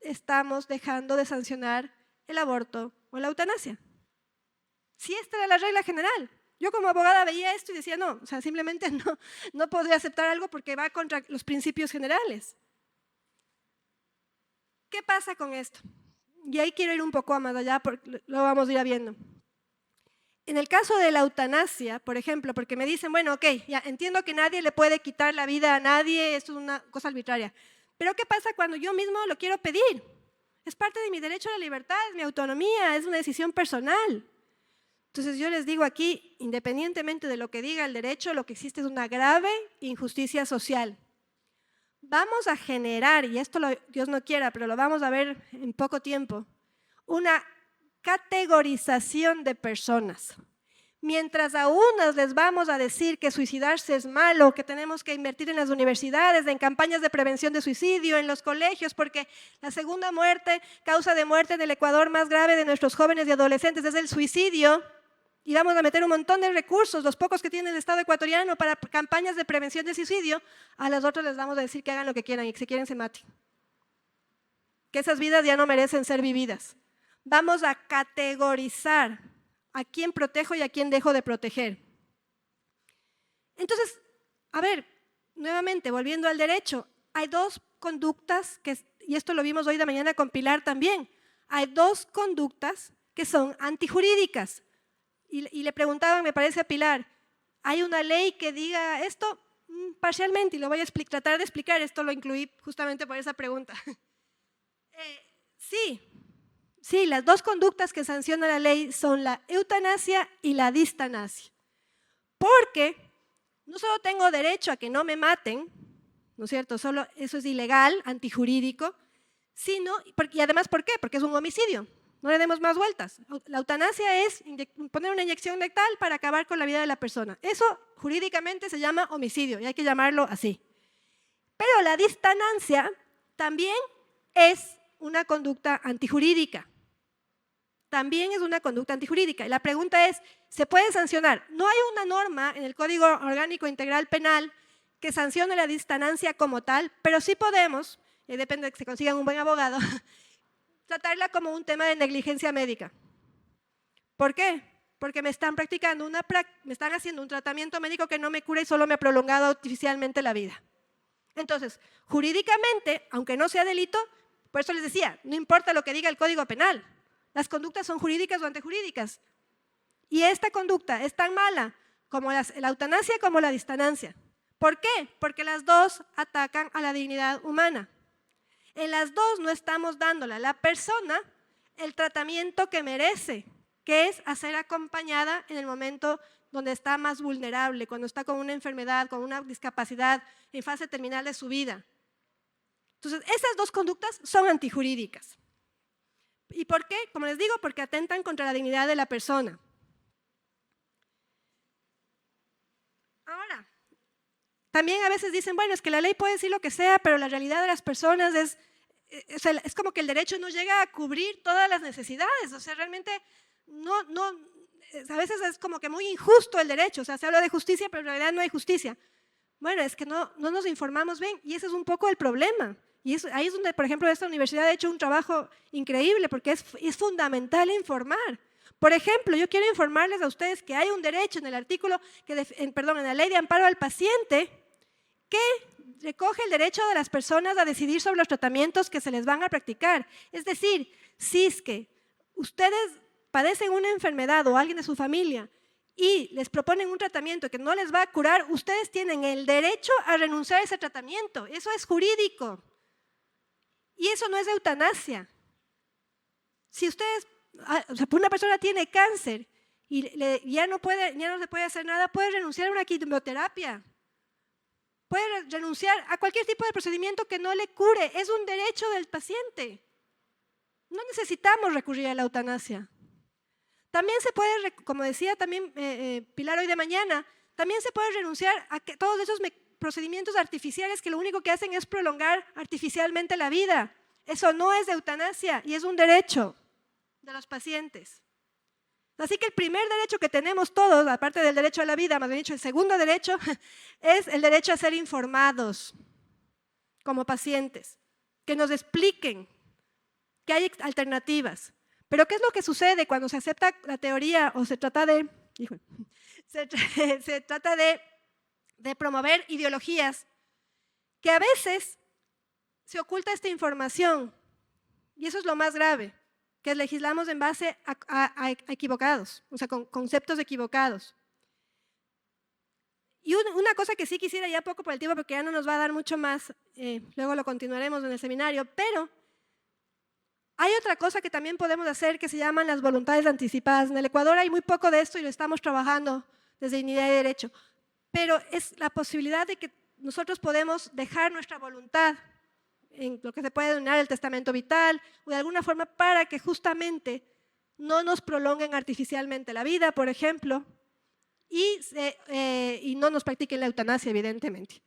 estamos dejando de sancionar el aborto o la eutanasia? Si esta era la regla general. Yo como abogada veía esto y decía, no, o sea, simplemente no podría aceptar algo porque va contra los principios generales. ¿Qué pasa con esto? Y ahí quiero ir un poco más allá, porque lo vamos a ir viendo. En el caso de la eutanasia, por ejemplo, porque me dicen, bueno, ok, ya entiendo que nadie le puede quitar la vida a nadie, esto es una cosa arbitraria. Pero ¿qué pasa cuando yo mismo lo quiero pedir? Es parte de mi derecho a la libertad, es mi autonomía, es una decisión personal. Entonces yo les digo aquí, independientemente de lo que diga el derecho, lo que existe es una grave injusticia social. Vamos a generar, y esto Dios no quiera, pero lo vamos a ver en poco tiempo, una categorización de personas. Mientras a unas les vamos a decir que suicidarse es malo, que tenemos que invertir en las universidades, en campañas de prevención de suicidio, en los colegios, porque la segunda causa de muerte en el Ecuador más grave de nuestros jóvenes y adolescentes es el suicidio, y vamos a meter un montón de recursos, los pocos que tiene el Estado ecuatoriano, para campañas de prevención de suicidio, a las otras les vamos a decir que hagan lo que quieran y que si quieren se maten. Que esas vidas ya no merecen ser vividas. Vamos a categorizar a quién protejo y a quién dejo de proteger. Entonces, a ver, nuevamente, volviendo al derecho, hay dos conductas, y esto lo vimos hoy de mañana con Pilar también, hay dos conductas que son antijurídicas. Y le preguntaban, me parece a Pilar, ¿hay una ley que diga esto? Parcialmente, y lo voy a tratar de explicar, esto lo incluí justamente por esa pregunta. Sí, las dos conductas que sanciona la ley son la eutanasia y la distanasia. Porque no solo tengo derecho a que no me maten, ¿no es cierto? Solo eso es ilegal, antijurídico, y además, ¿por qué? Porque es un homicidio. No le demos más vueltas. La eutanasia es poner una inyección letal para acabar con la vida de la persona. Eso jurídicamente se llama homicidio y hay que llamarlo así. Pero la distanasia también es una conducta antijurídica. También es una conducta antijurídica. Y la pregunta es, ¿se puede sancionar? No hay una norma en el Código Orgánico Integral Penal que sancione la distancia como tal, pero sí podemos, depende de que se consigan un buen abogado, tratarla como un tema de negligencia médica. ¿Por qué? Porque me están haciendo un tratamiento médico que no me cura y solo me ha prolongado artificialmente la vida. Entonces, jurídicamente, aunque no sea delito, por eso les decía, no importa lo que diga el Código Penal, las conductas son jurídicas o antijurídicas. Y esta conducta es tan mala como la eutanasia como la distancia. ¿Por qué? Porque las dos atacan a la dignidad humana. En las dos no estamos dándole a la persona el tratamiento que merece, que es ser acompañada en el momento donde está más vulnerable, cuando está con una enfermedad, con una discapacidad, en fase terminal de su vida. Entonces, esas dos conductas son antijurídicas. ¿Y por qué? Como les digo, porque atentan contra la dignidad de la persona. Ahora, también a veces dicen, bueno, es que la ley puede decir lo que sea, pero la realidad de las personas es como que el derecho no llega a cubrir todas las necesidades. O sea, realmente a veces es como que muy injusto el derecho. O sea, se habla de justicia, pero en realidad no hay justicia. Bueno, es que no nos informamos bien y ese es un poco el problema. Y ahí es donde, por ejemplo, esta universidad ha hecho un trabajo increíble porque es fundamental informar. Por ejemplo, yo quiero informarles a ustedes que hay un derecho en el artículo, en la Ley de Amparo al Paciente, que recoge el derecho de las personas a decidir sobre los tratamientos que se les van a practicar. Es decir, si es que ustedes padecen una enfermedad o alguien de su familia y les proponen un tratamiento que no les va a curar, ustedes tienen el derecho a renunciar a ese tratamiento. Eso es jurídico. Y eso no es eutanasia. Si una persona tiene cáncer y ya no se puede hacer nada, puede renunciar a una quimioterapia. Puede renunciar a cualquier tipo de procedimiento que no le cure. Es un derecho del paciente. No necesitamos recurrir a la eutanasia. También se puede, como decía también Pilar hoy de mañana, también se puede renunciar a todos esos procedimientos artificiales que lo único que hacen es prolongar artificialmente la vida. Eso no es eutanasia y es un derecho de los pacientes. Así que el primer derecho que tenemos todos, aparte del derecho a la vida, más bien dicho, el segundo derecho, es el derecho a ser informados como pacientes, que nos expliquen que hay alternativas. Pero ¿qué es lo que sucede cuando se acepta la teoría o se trata de promover ideologías que a veces se oculta esta información? Y eso es lo más grave, que legislamos en base a equivocados, o sea, con conceptos equivocados. Y una cosa que sí quisiera ya poco por el tiempo, porque ya no nos va a dar mucho más, luego lo continuaremos en el seminario, pero hay otra cosa que también podemos hacer que se llaman las voluntades anticipadas. En el Ecuador hay muy poco de esto y lo estamos trabajando desde Dignidad y Derecho, pero es la posibilidad de que nosotros podemos dejar nuestra voluntad en lo que se puede denominar el testamento vital o de alguna forma para que justamente no nos prolonguen artificialmente la vida, por ejemplo, y no nos practiquen la eutanasia, evidentemente.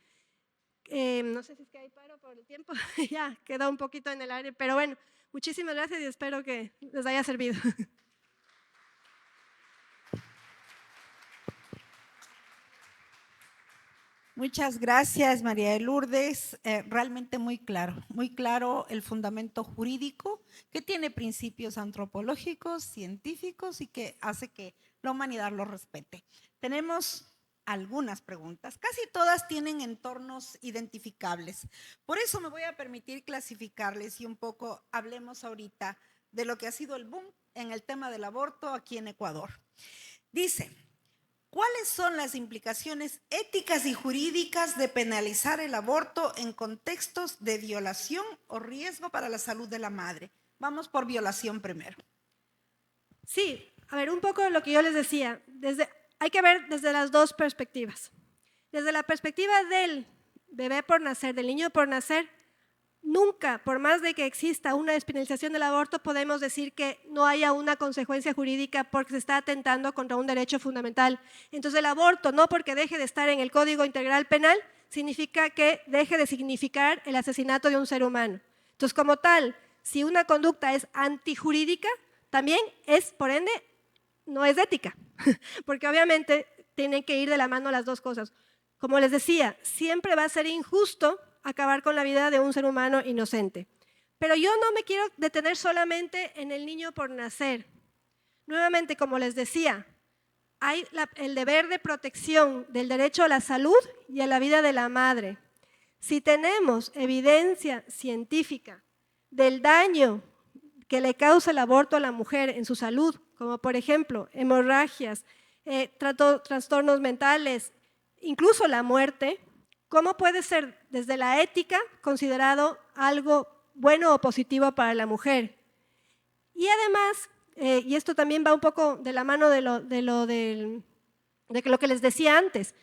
No sé si es que hay paro por el tiempo, ya quedó un poquito en el aire, pero bueno, muchísimas gracias y espero que les haya servido. Muchas gracias, María de Lourdes. Realmente muy claro el fundamento jurídico que tiene principios antropológicos, científicos y que hace que la humanidad lo respete. Tenemos algunas preguntas, casi todas tienen entornos identificables. Por eso me voy a permitir clasificarles y un poco hablemos ahorita de lo que ha sido el boom en el tema del aborto aquí en Ecuador. Dice, ¿cuáles son las implicaciones éticas y jurídicas de penalizar el aborto en contextos de violación o riesgo para la salud de la madre? Vamos por violación primero. Sí, a ver, un poco lo que yo les decía, hay que ver desde las dos perspectivas. Desde la perspectiva del bebé por nacer, del niño por nacer, nunca, por más de que exista una despenalización del aborto, podemos decir que no haya una consecuencia jurídica porque se está atentando contra un derecho fundamental. Entonces el aborto, no porque deje de estar en el Código Integral Penal, significa que deje de significar el asesinato de un ser humano. Entonces, como tal, si una conducta es antijurídica, también es, por ende, no es ética, porque obviamente tienen que ir de la mano las dos cosas. Como les decía, siempre va a ser injusto acabar con la vida de un ser humano inocente. Pero yo no me quiero detener solamente en el niño por nacer. Nuevamente, como les decía, hay el deber de protección del derecho a la salud y a la vida de la madre. Si tenemos evidencia científica del daño que le causa el aborto a la mujer en su salud, como por ejemplo hemorragias, trastornos mentales, incluso la muerte, ¿cómo puede ser desde la ética considerado algo bueno o positivo para la mujer? Y además, y esto también va un poco de la mano de lo que les decía antes,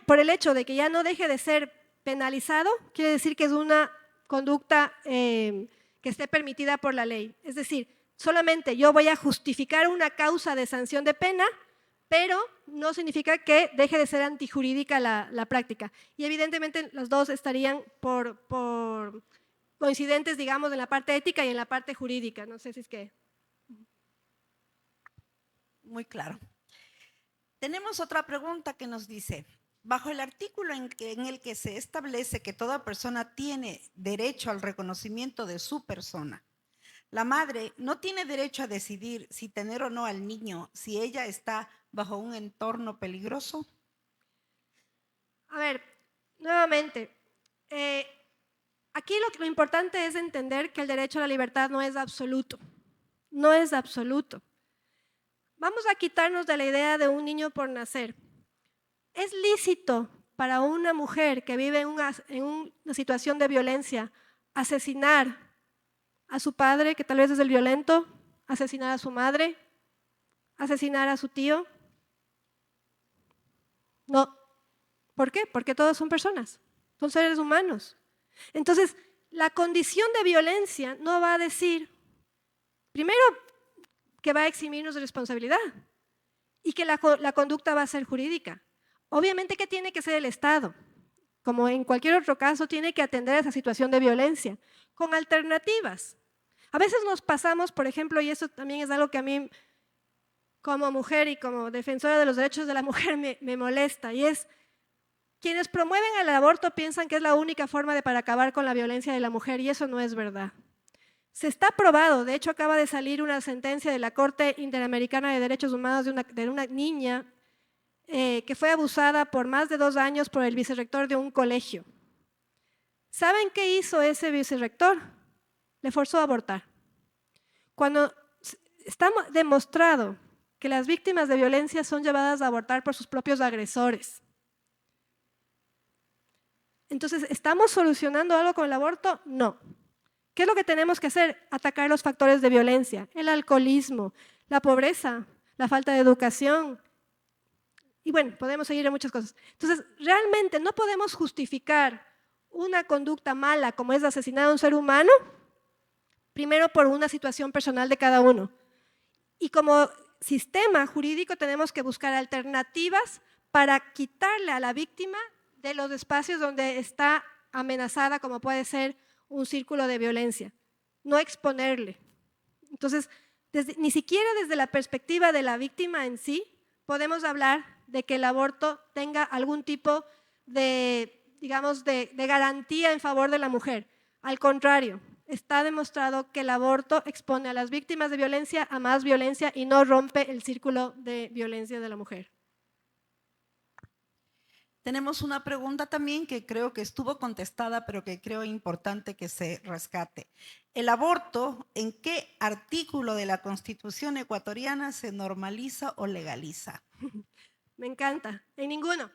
por el hecho de que ya no deje de ser penalizado, quiere decir que es una conducta que esté permitida por la ley. Es decir, solamente yo voy a justificar una causa de sanción de pena, pero no significa que deje de ser antijurídica la práctica. Y evidentemente los dos estarían por coincidentes, digamos, en la parte ética y en la parte jurídica. No sé si es que... Muy claro. Tenemos otra pregunta que nos dice, bajo el artículo en el que se establece que toda persona tiene derecho al reconocimiento de su persona, la madre no tiene derecho a decidir si tener o no al niño si ella está bajo un entorno peligroso. A ver, nuevamente, aquí lo importante es entender que el derecho a la libertad no es absoluto. No es absoluto. Vamos a quitarnos de la idea de un niño por nacer. ¿Es lícito para una mujer que vive en una situación de violencia asesinar a su padre, que tal vez es el violento, asesinar a su madre, asesinar a su tío? No. ¿Por qué? Porque todos son personas, son seres humanos. Entonces, la condición de violencia no va a decir, primero, que va a eximirnos de responsabilidad y que la conducta va a ser jurídica. Obviamente que tiene que ser el Estado, como en cualquier otro caso, tiene que atender a esa situación de violencia, con alternativas. A veces nos pasamos, por ejemplo, y eso también es algo que a mí, como mujer y como defensora de los derechos de la mujer, me molesta, y es, quienes promueven el aborto piensan que es la única forma para acabar con la violencia de la mujer, y eso no es verdad. Se está probado, de hecho acaba de salir una sentencia de la Corte Interamericana de Derechos Humanos de una niña que fue abusada por más de 2 años por el vicerrector de un colegio. ¿Saben qué hizo ese vicerrector? Le forzó a abortar. Cuando está demostrado que las víctimas de violencia son llevadas a abortar por sus propios agresores. Entonces, ¿estamos solucionando algo con el aborto? No. ¿Qué es lo que tenemos que hacer? Atacar los factores de violencia, el alcoholismo, la pobreza, la falta de educación. Y bueno, podemos seguir en muchas cosas. Entonces, realmente no podemos justificar una conducta mala como es asesinar a un ser humano, primero por una situación personal de cada uno. Y como sistema jurídico tenemos que buscar alternativas para quitarle a la víctima de los espacios donde está amenazada, como puede ser un círculo de violencia, no exponerle. Entonces, ni siquiera desde la perspectiva de la víctima en sí, podemos hablar de que el aborto tenga algún tipo de, digamos, de garantía en favor de la mujer. Al contrario, está demostrado que el aborto expone a las víctimas de violencia a más violencia y no rompe el círculo de violencia de la mujer. Tenemos una pregunta también que creo que estuvo contestada, pero que creo importante que se rescate. ¿El aborto en qué artículo de la Constitución ecuatoriana se normaliza o legaliza? Me encanta, en ninguno.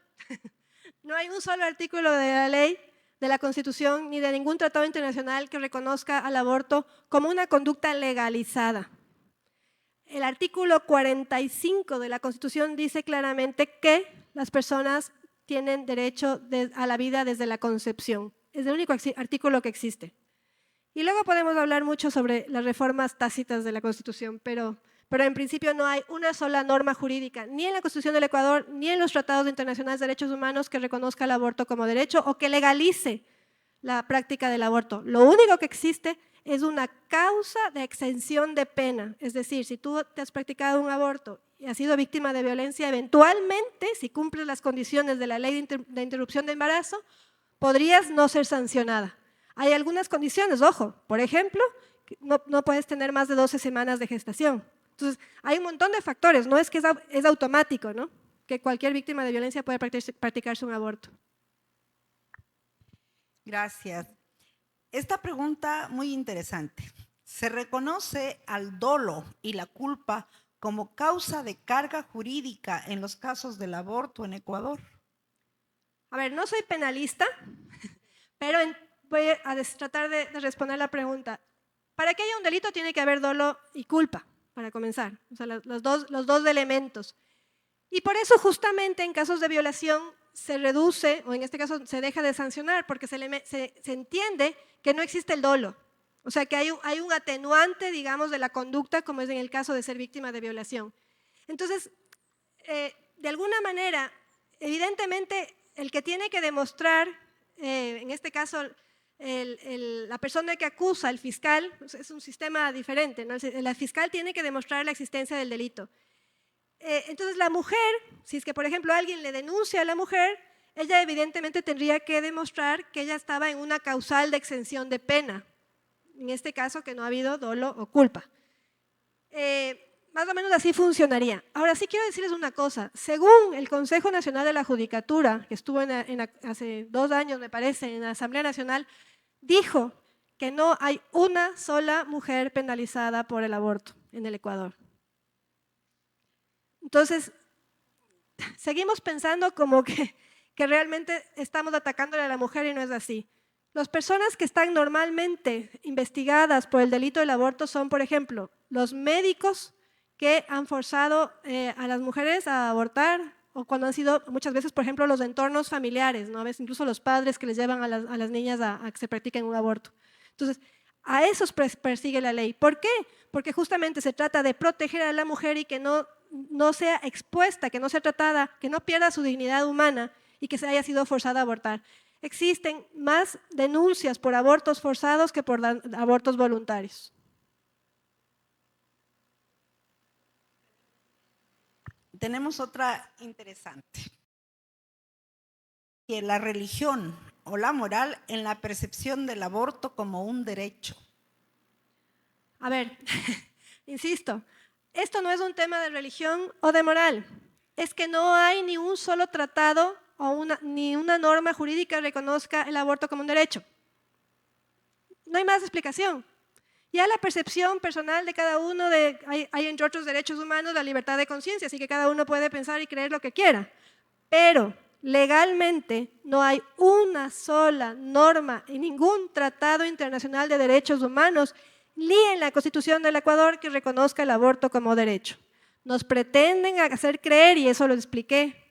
No hay un solo artículo de la ley, de la Constitución, ni de ningún tratado internacional que reconozca al aborto como una conducta legalizada. El artículo 45 de la Constitución dice claramente que las personas tienen derecho a la vida desde la concepción. Es el único artículo que existe. Y luego podemos hablar mucho sobre las reformas tácitas de la Constitución, pero en principio no hay una sola norma jurídica, ni en la Constitución del Ecuador, ni en los tratados internacionales de derechos humanos que reconozca el aborto como derecho o que legalice la práctica del aborto. Lo único que existe es una causa de exención de pena. Es decir, si tú te has practicado un aborto y has sido víctima de violencia, eventualmente, si cumples las condiciones de la ley de interrupción de embarazo, podrías no ser sancionada. Hay algunas condiciones, ojo, por ejemplo, no puedes tener más de 12 semanas de gestación. Entonces, hay un montón de factores, no es que es automático, ¿no?, que cualquier víctima de violencia puede practicarse un aborto. Gracias. Esta pregunta muy interesante. ¿Se reconoce al dolo y la culpa como causa de carga jurídica en los casos del aborto en Ecuador? A ver, no soy penalista, pero voy a tratar de responder la pregunta. Para que haya un delito tiene que haber dolo y culpa, para comenzar, o sea, los dos elementos. Y por eso justamente en casos de violación se reduce, o en este caso se deja de sancionar, porque se entiende que no existe el dolo. O sea, que hay un atenuante, digamos, de la conducta, como es en el caso de ser víctima de violación. Entonces, de alguna manera, evidentemente, el que tiene que demostrar, en este caso, la persona que acusa, el fiscal, es un sistema diferente, ¿no? El fiscal tiene que demostrar la existencia del delito. Entonces la mujer, si es que por ejemplo alguien le denuncia a la mujer, ella evidentemente tendría que demostrar que ella estaba en una causal de exención de pena, en este caso que no ha habido dolo o culpa. Más o menos así funcionaría. Ahora sí quiero decirles una cosa, según el Consejo Nacional de la Judicatura, que estuvo hace 2 años me parece en la Asamblea Nacional, dijo que no hay una sola mujer penalizada por el aborto en el Ecuador. Entonces, seguimos pensando como que realmente estamos atacándole a la mujer y no es así. Las personas que están normalmente investigadas por el delito del aborto son, por ejemplo, los médicos que han forzado a las mujeres a abortar, o cuando han sido muchas veces, por ejemplo, los entornos familiares, ¿no? A veces incluso los padres que les llevan a las niñas a que se practiquen un aborto. Entonces, a esos persigue la ley. ¿Por qué? Porque justamente se trata de proteger a la mujer y que no sea expuesta, que no sea tratada, que no pierda su dignidad humana y que se haya sido forzada a abortar. Existen más denuncias por abortos forzados que por abortos voluntarios. Tenemos otra interesante. La religión o la moral en la percepción del aborto como un derecho. A ver, insisto, esto no es un tema de religión o de moral. Es que no hay ni un solo tratado o ni una norma jurídica que reconozca el aborto como un derecho. No hay más explicación. Ya la percepción personal de cada uno, hay entre otros derechos humanos la libertad de conciencia, así que cada uno puede pensar y creer lo que quiera. Pero legalmente no hay una sola norma en ningún tratado internacional de derechos humanos ni en la Constitución del Ecuador que reconozca el aborto como derecho. Nos pretenden hacer creer, y eso lo expliqué,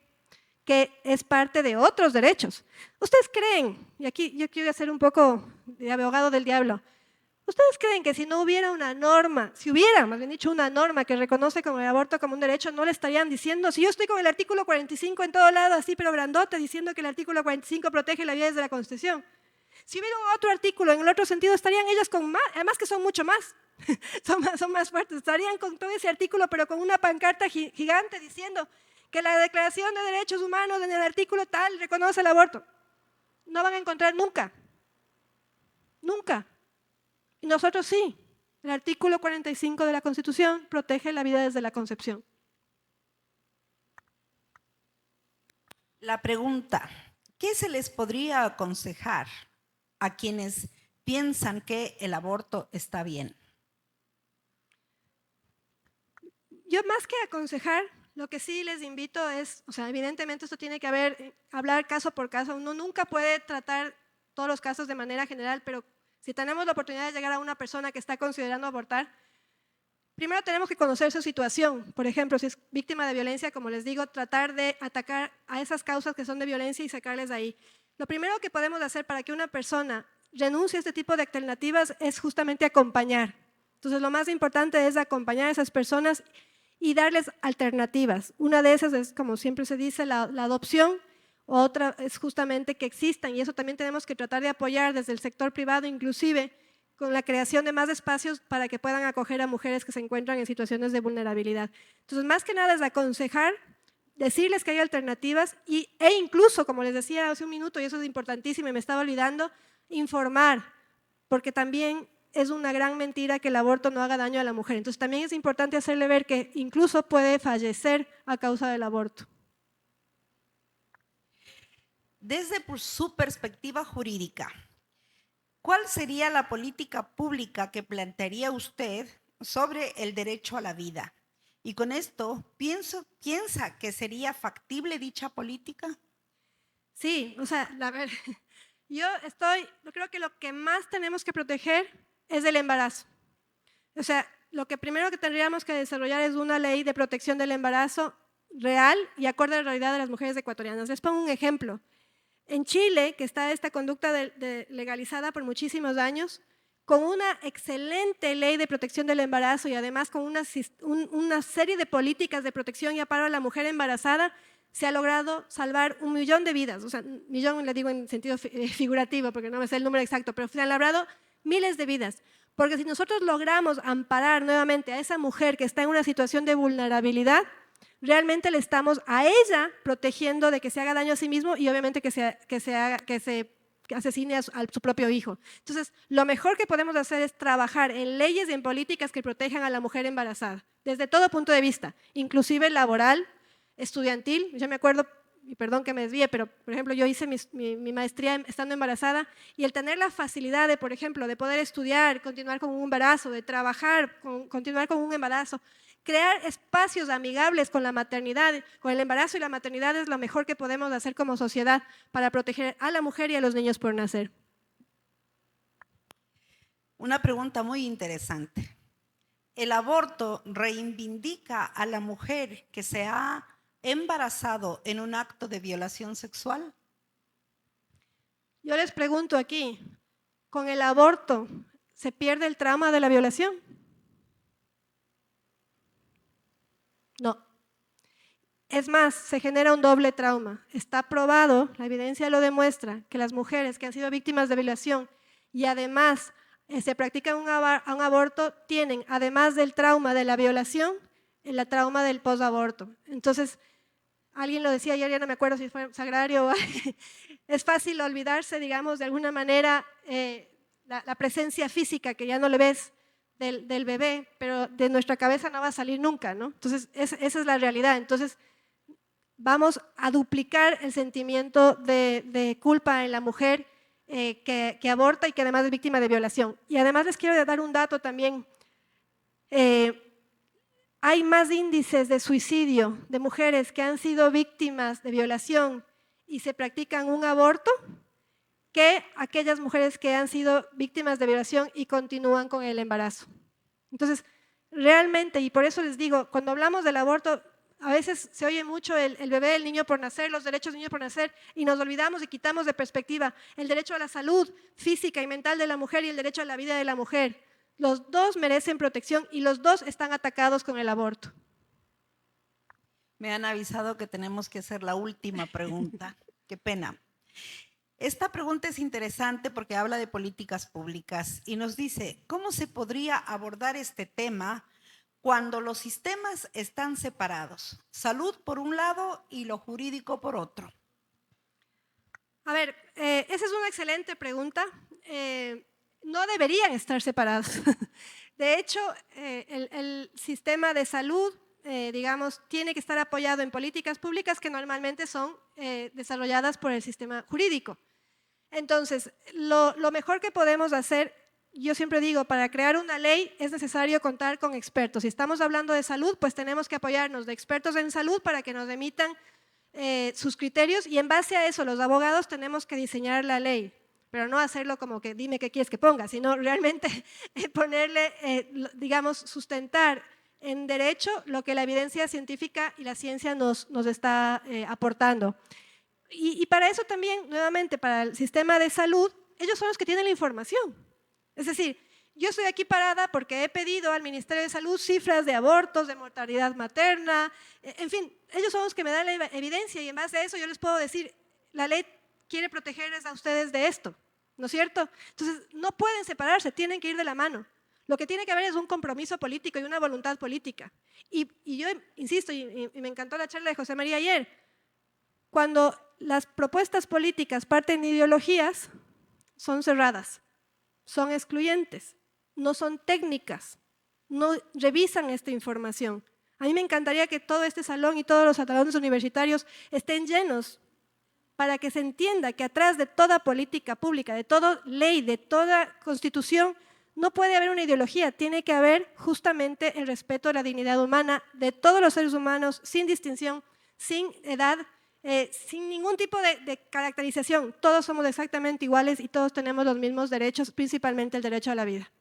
que es parte de otros derechos. ¿Ustedes creen, y aquí yo quiero hacer un poco de abogado del diablo, ¿ustedes creen que si no hubiera una norma, si hubiera, más bien dicho, una norma que reconoce como el aborto como un derecho, no le estarían diciendo, si yo estoy con el artículo 45 en todo lado, así pero grandote, diciendo que el artículo 45 protege la vida desde la Constitución? Si hubiera otro artículo en el otro sentido, estarían ellas con más, además que son mucho más, son más fuertes, estarían con todo ese artículo, pero con una pancarta gigante diciendo que la Declaración de Derechos Humanos en el artículo tal reconoce el aborto. No van a encontrar nunca, nunca. Y nosotros sí, el artículo 45 de la Constitución protege la vida desde la concepción. La pregunta, ¿qué se les podría aconsejar a quienes piensan que el aborto está bien? Yo más que aconsejar, lo que sí les invito es, o sea, evidentemente esto tiene que hablar caso por caso. Uno nunca puede tratar todos los casos de manera general, pero si tenemos la oportunidad de llegar a una persona que está considerando abortar, primero tenemos que conocer su situación. Por ejemplo, si es víctima de violencia, como les digo, tratar de atacar a esas causas que son de violencia y sacarles de ahí. Lo primero que podemos hacer para que una persona renuncie a este tipo de alternativas es justamente acompañar. Entonces, lo más importante es acompañar a esas personas y darles alternativas. Una de esas es, como siempre se dice, la adopción. Otra es justamente que existan, y eso también tenemos que tratar de apoyar desde el sector privado inclusive, con la creación de más espacios para que puedan acoger a mujeres que se encuentran en situaciones de vulnerabilidad. Entonces, más que nada es aconsejar, decirles que hay alternativas e incluso, como les decía hace un minuto, y eso es importantísimo y me estaba olvidando, informar, porque también es una gran mentira que el aborto no haga daño a la mujer. Entonces, también es importante hacerle ver que incluso puede fallecer a causa del aborto. Desde su perspectiva jurídica, ¿cuál sería la política pública que plantearía usted sobre el derecho a la vida? Y con esto, ¿piensa que sería factible dicha política? Sí, o sea, yo creo que lo que más tenemos que proteger es el embarazo. O sea, lo que primero que tendríamos que desarrollar es una ley de protección del embarazo real y acorde a la realidad de las mujeres ecuatorianas. Les pongo un ejemplo. En Chile, que está esta conducta legalizada por muchísimos años, con una excelente ley de protección del embarazo y además con una serie de políticas de protección y amparo a la mujer embarazada, se ha logrado salvar 1 millón de vidas. O sea, millón le digo en sentido figurativo, porque no me sé el número exacto, pero se han labrado miles de vidas. Porque si nosotros logramos amparar nuevamente a esa mujer que está en una situación de vulnerabilidad, realmente le estamos a ella protegiendo de que se haga daño a sí mismo y obviamente que se asesine a su propio hijo. Entonces, lo mejor que podemos hacer es trabajar en leyes y en políticas que protejan a la mujer embarazada, desde todo punto de vista, inclusive laboral, estudiantil. Yo me acuerdo, y perdón que me desvíe, pero por ejemplo yo hice mi maestría estando embarazada y el tener la facilidad de, por ejemplo, de poder estudiar, continuar con un embarazo, de trabajar, continuar con un embarazo, crear espacios amigables con la maternidad, con el embarazo y la maternidad es lo mejor que podemos hacer como sociedad para proteger a la mujer y a los niños por nacer. Una pregunta muy interesante. ¿El aborto reivindica a la mujer que se ha embarazado en un acto de violación sexual? Yo les pregunto aquí, ¿con el aborto se pierde el trauma de la violación? No. Es más, se genera un doble trauma. Está probado, la evidencia lo demuestra, que las mujeres que han sido víctimas de violación y además se practica un aborto tienen, además del trauma de la violación, el trauma del posaborto. Entonces, alguien lo decía ayer, ya no me acuerdo si fue Sagrario, es fácil olvidarse, digamos, de alguna manera la presencia física que ya no le ves del bebé, pero de nuestra cabeza no va a salir nunca, ¿no? Entonces, esa es la realidad. Entonces, vamos a duplicar el sentimiento de culpa en la mujer que aborta y que además es víctima de violación. Y además les quiero dar un dato también. Hay más índices de suicidio de mujeres que han sido víctimas de violación y se practican un aborto que aquellas mujeres que han sido víctimas de violación y continúan con el embarazo. Entonces, realmente, y por eso les digo, cuando hablamos del aborto, a veces se oye mucho el bebé, el niño por nacer, los derechos del niño por nacer, y nos olvidamos y quitamos de perspectiva el derecho a la salud física y mental de la mujer y el derecho a la vida de la mujer. Los dos merecen protección y los dos están atacados con el aborto. Me han avisado que tenemos que hacer la última pregunta. Qué pena. Esta pregunta es interesante porque habla de políticas públicas y nos dice, ¿cómo se podría abordar este tema cuando los sistemas están separados? Salud por un lado y lo jurídico por otro. A ver, esa es una excelente pregunta. No deberían estar separados. De hecho, el sistema de salud, digamos, tiene que estar apoyado en políticas públicas que normalmente son desarrolladas por el sistema jurídico. Entonces, lo mejor que podemos hacer, yo siempre digo, para crear una ley es necesario contar con expertos. Si estamos hablando de salud, pues tenemos que apoyarnos de expertos en salud para que nos emitan sus criterios y en base a eso los abogados tenemos que diseñar la ley, pero no hacerlo como que dime qué quieres que ponga, sino realmente ponerle, digamos, sustentar en derecho lo que la evidencia científica y la ciencia nos está aportando. Y para eso también, nuevamente, para el sistema de salud, ellos son los que tienen la información. Es decir, yo estoy aquí parada porque he pedido al Ministerio de Salud cifras de abortos, de mortalidad materna, en fin, ellos son los que me dan la evidencia y en base a eso yo les puedo decir, la ley quiere protegerles a ustedes de esto. ¿no es cierto? Entonces, no pueden separarse, tienen que ir de la mano. Lo que tiene que haber es un compromiso político y una voluntad política. Y yo insisto, y me encantó la charla de José María ayer, cuando las propuestas políticas parten de ideologías, son cerradas, son excluyentes, no son técnicas, no revisan esta información. A mí me encantaría que todo este salón y todos los salones universitarios estén llenos para que se entienda que atrás de toda política pública, de toda ley, de toda constitución, no puede haber una ideología, tiene que haber justamente el respeto a la dignidad humana de todos los seres humanos, sin distinción, sin edad, sin ningún tipo de caracterización. Todos somos exactamente iguales y todos tenemos los mismos derechos, principalmente el derecho a la vida.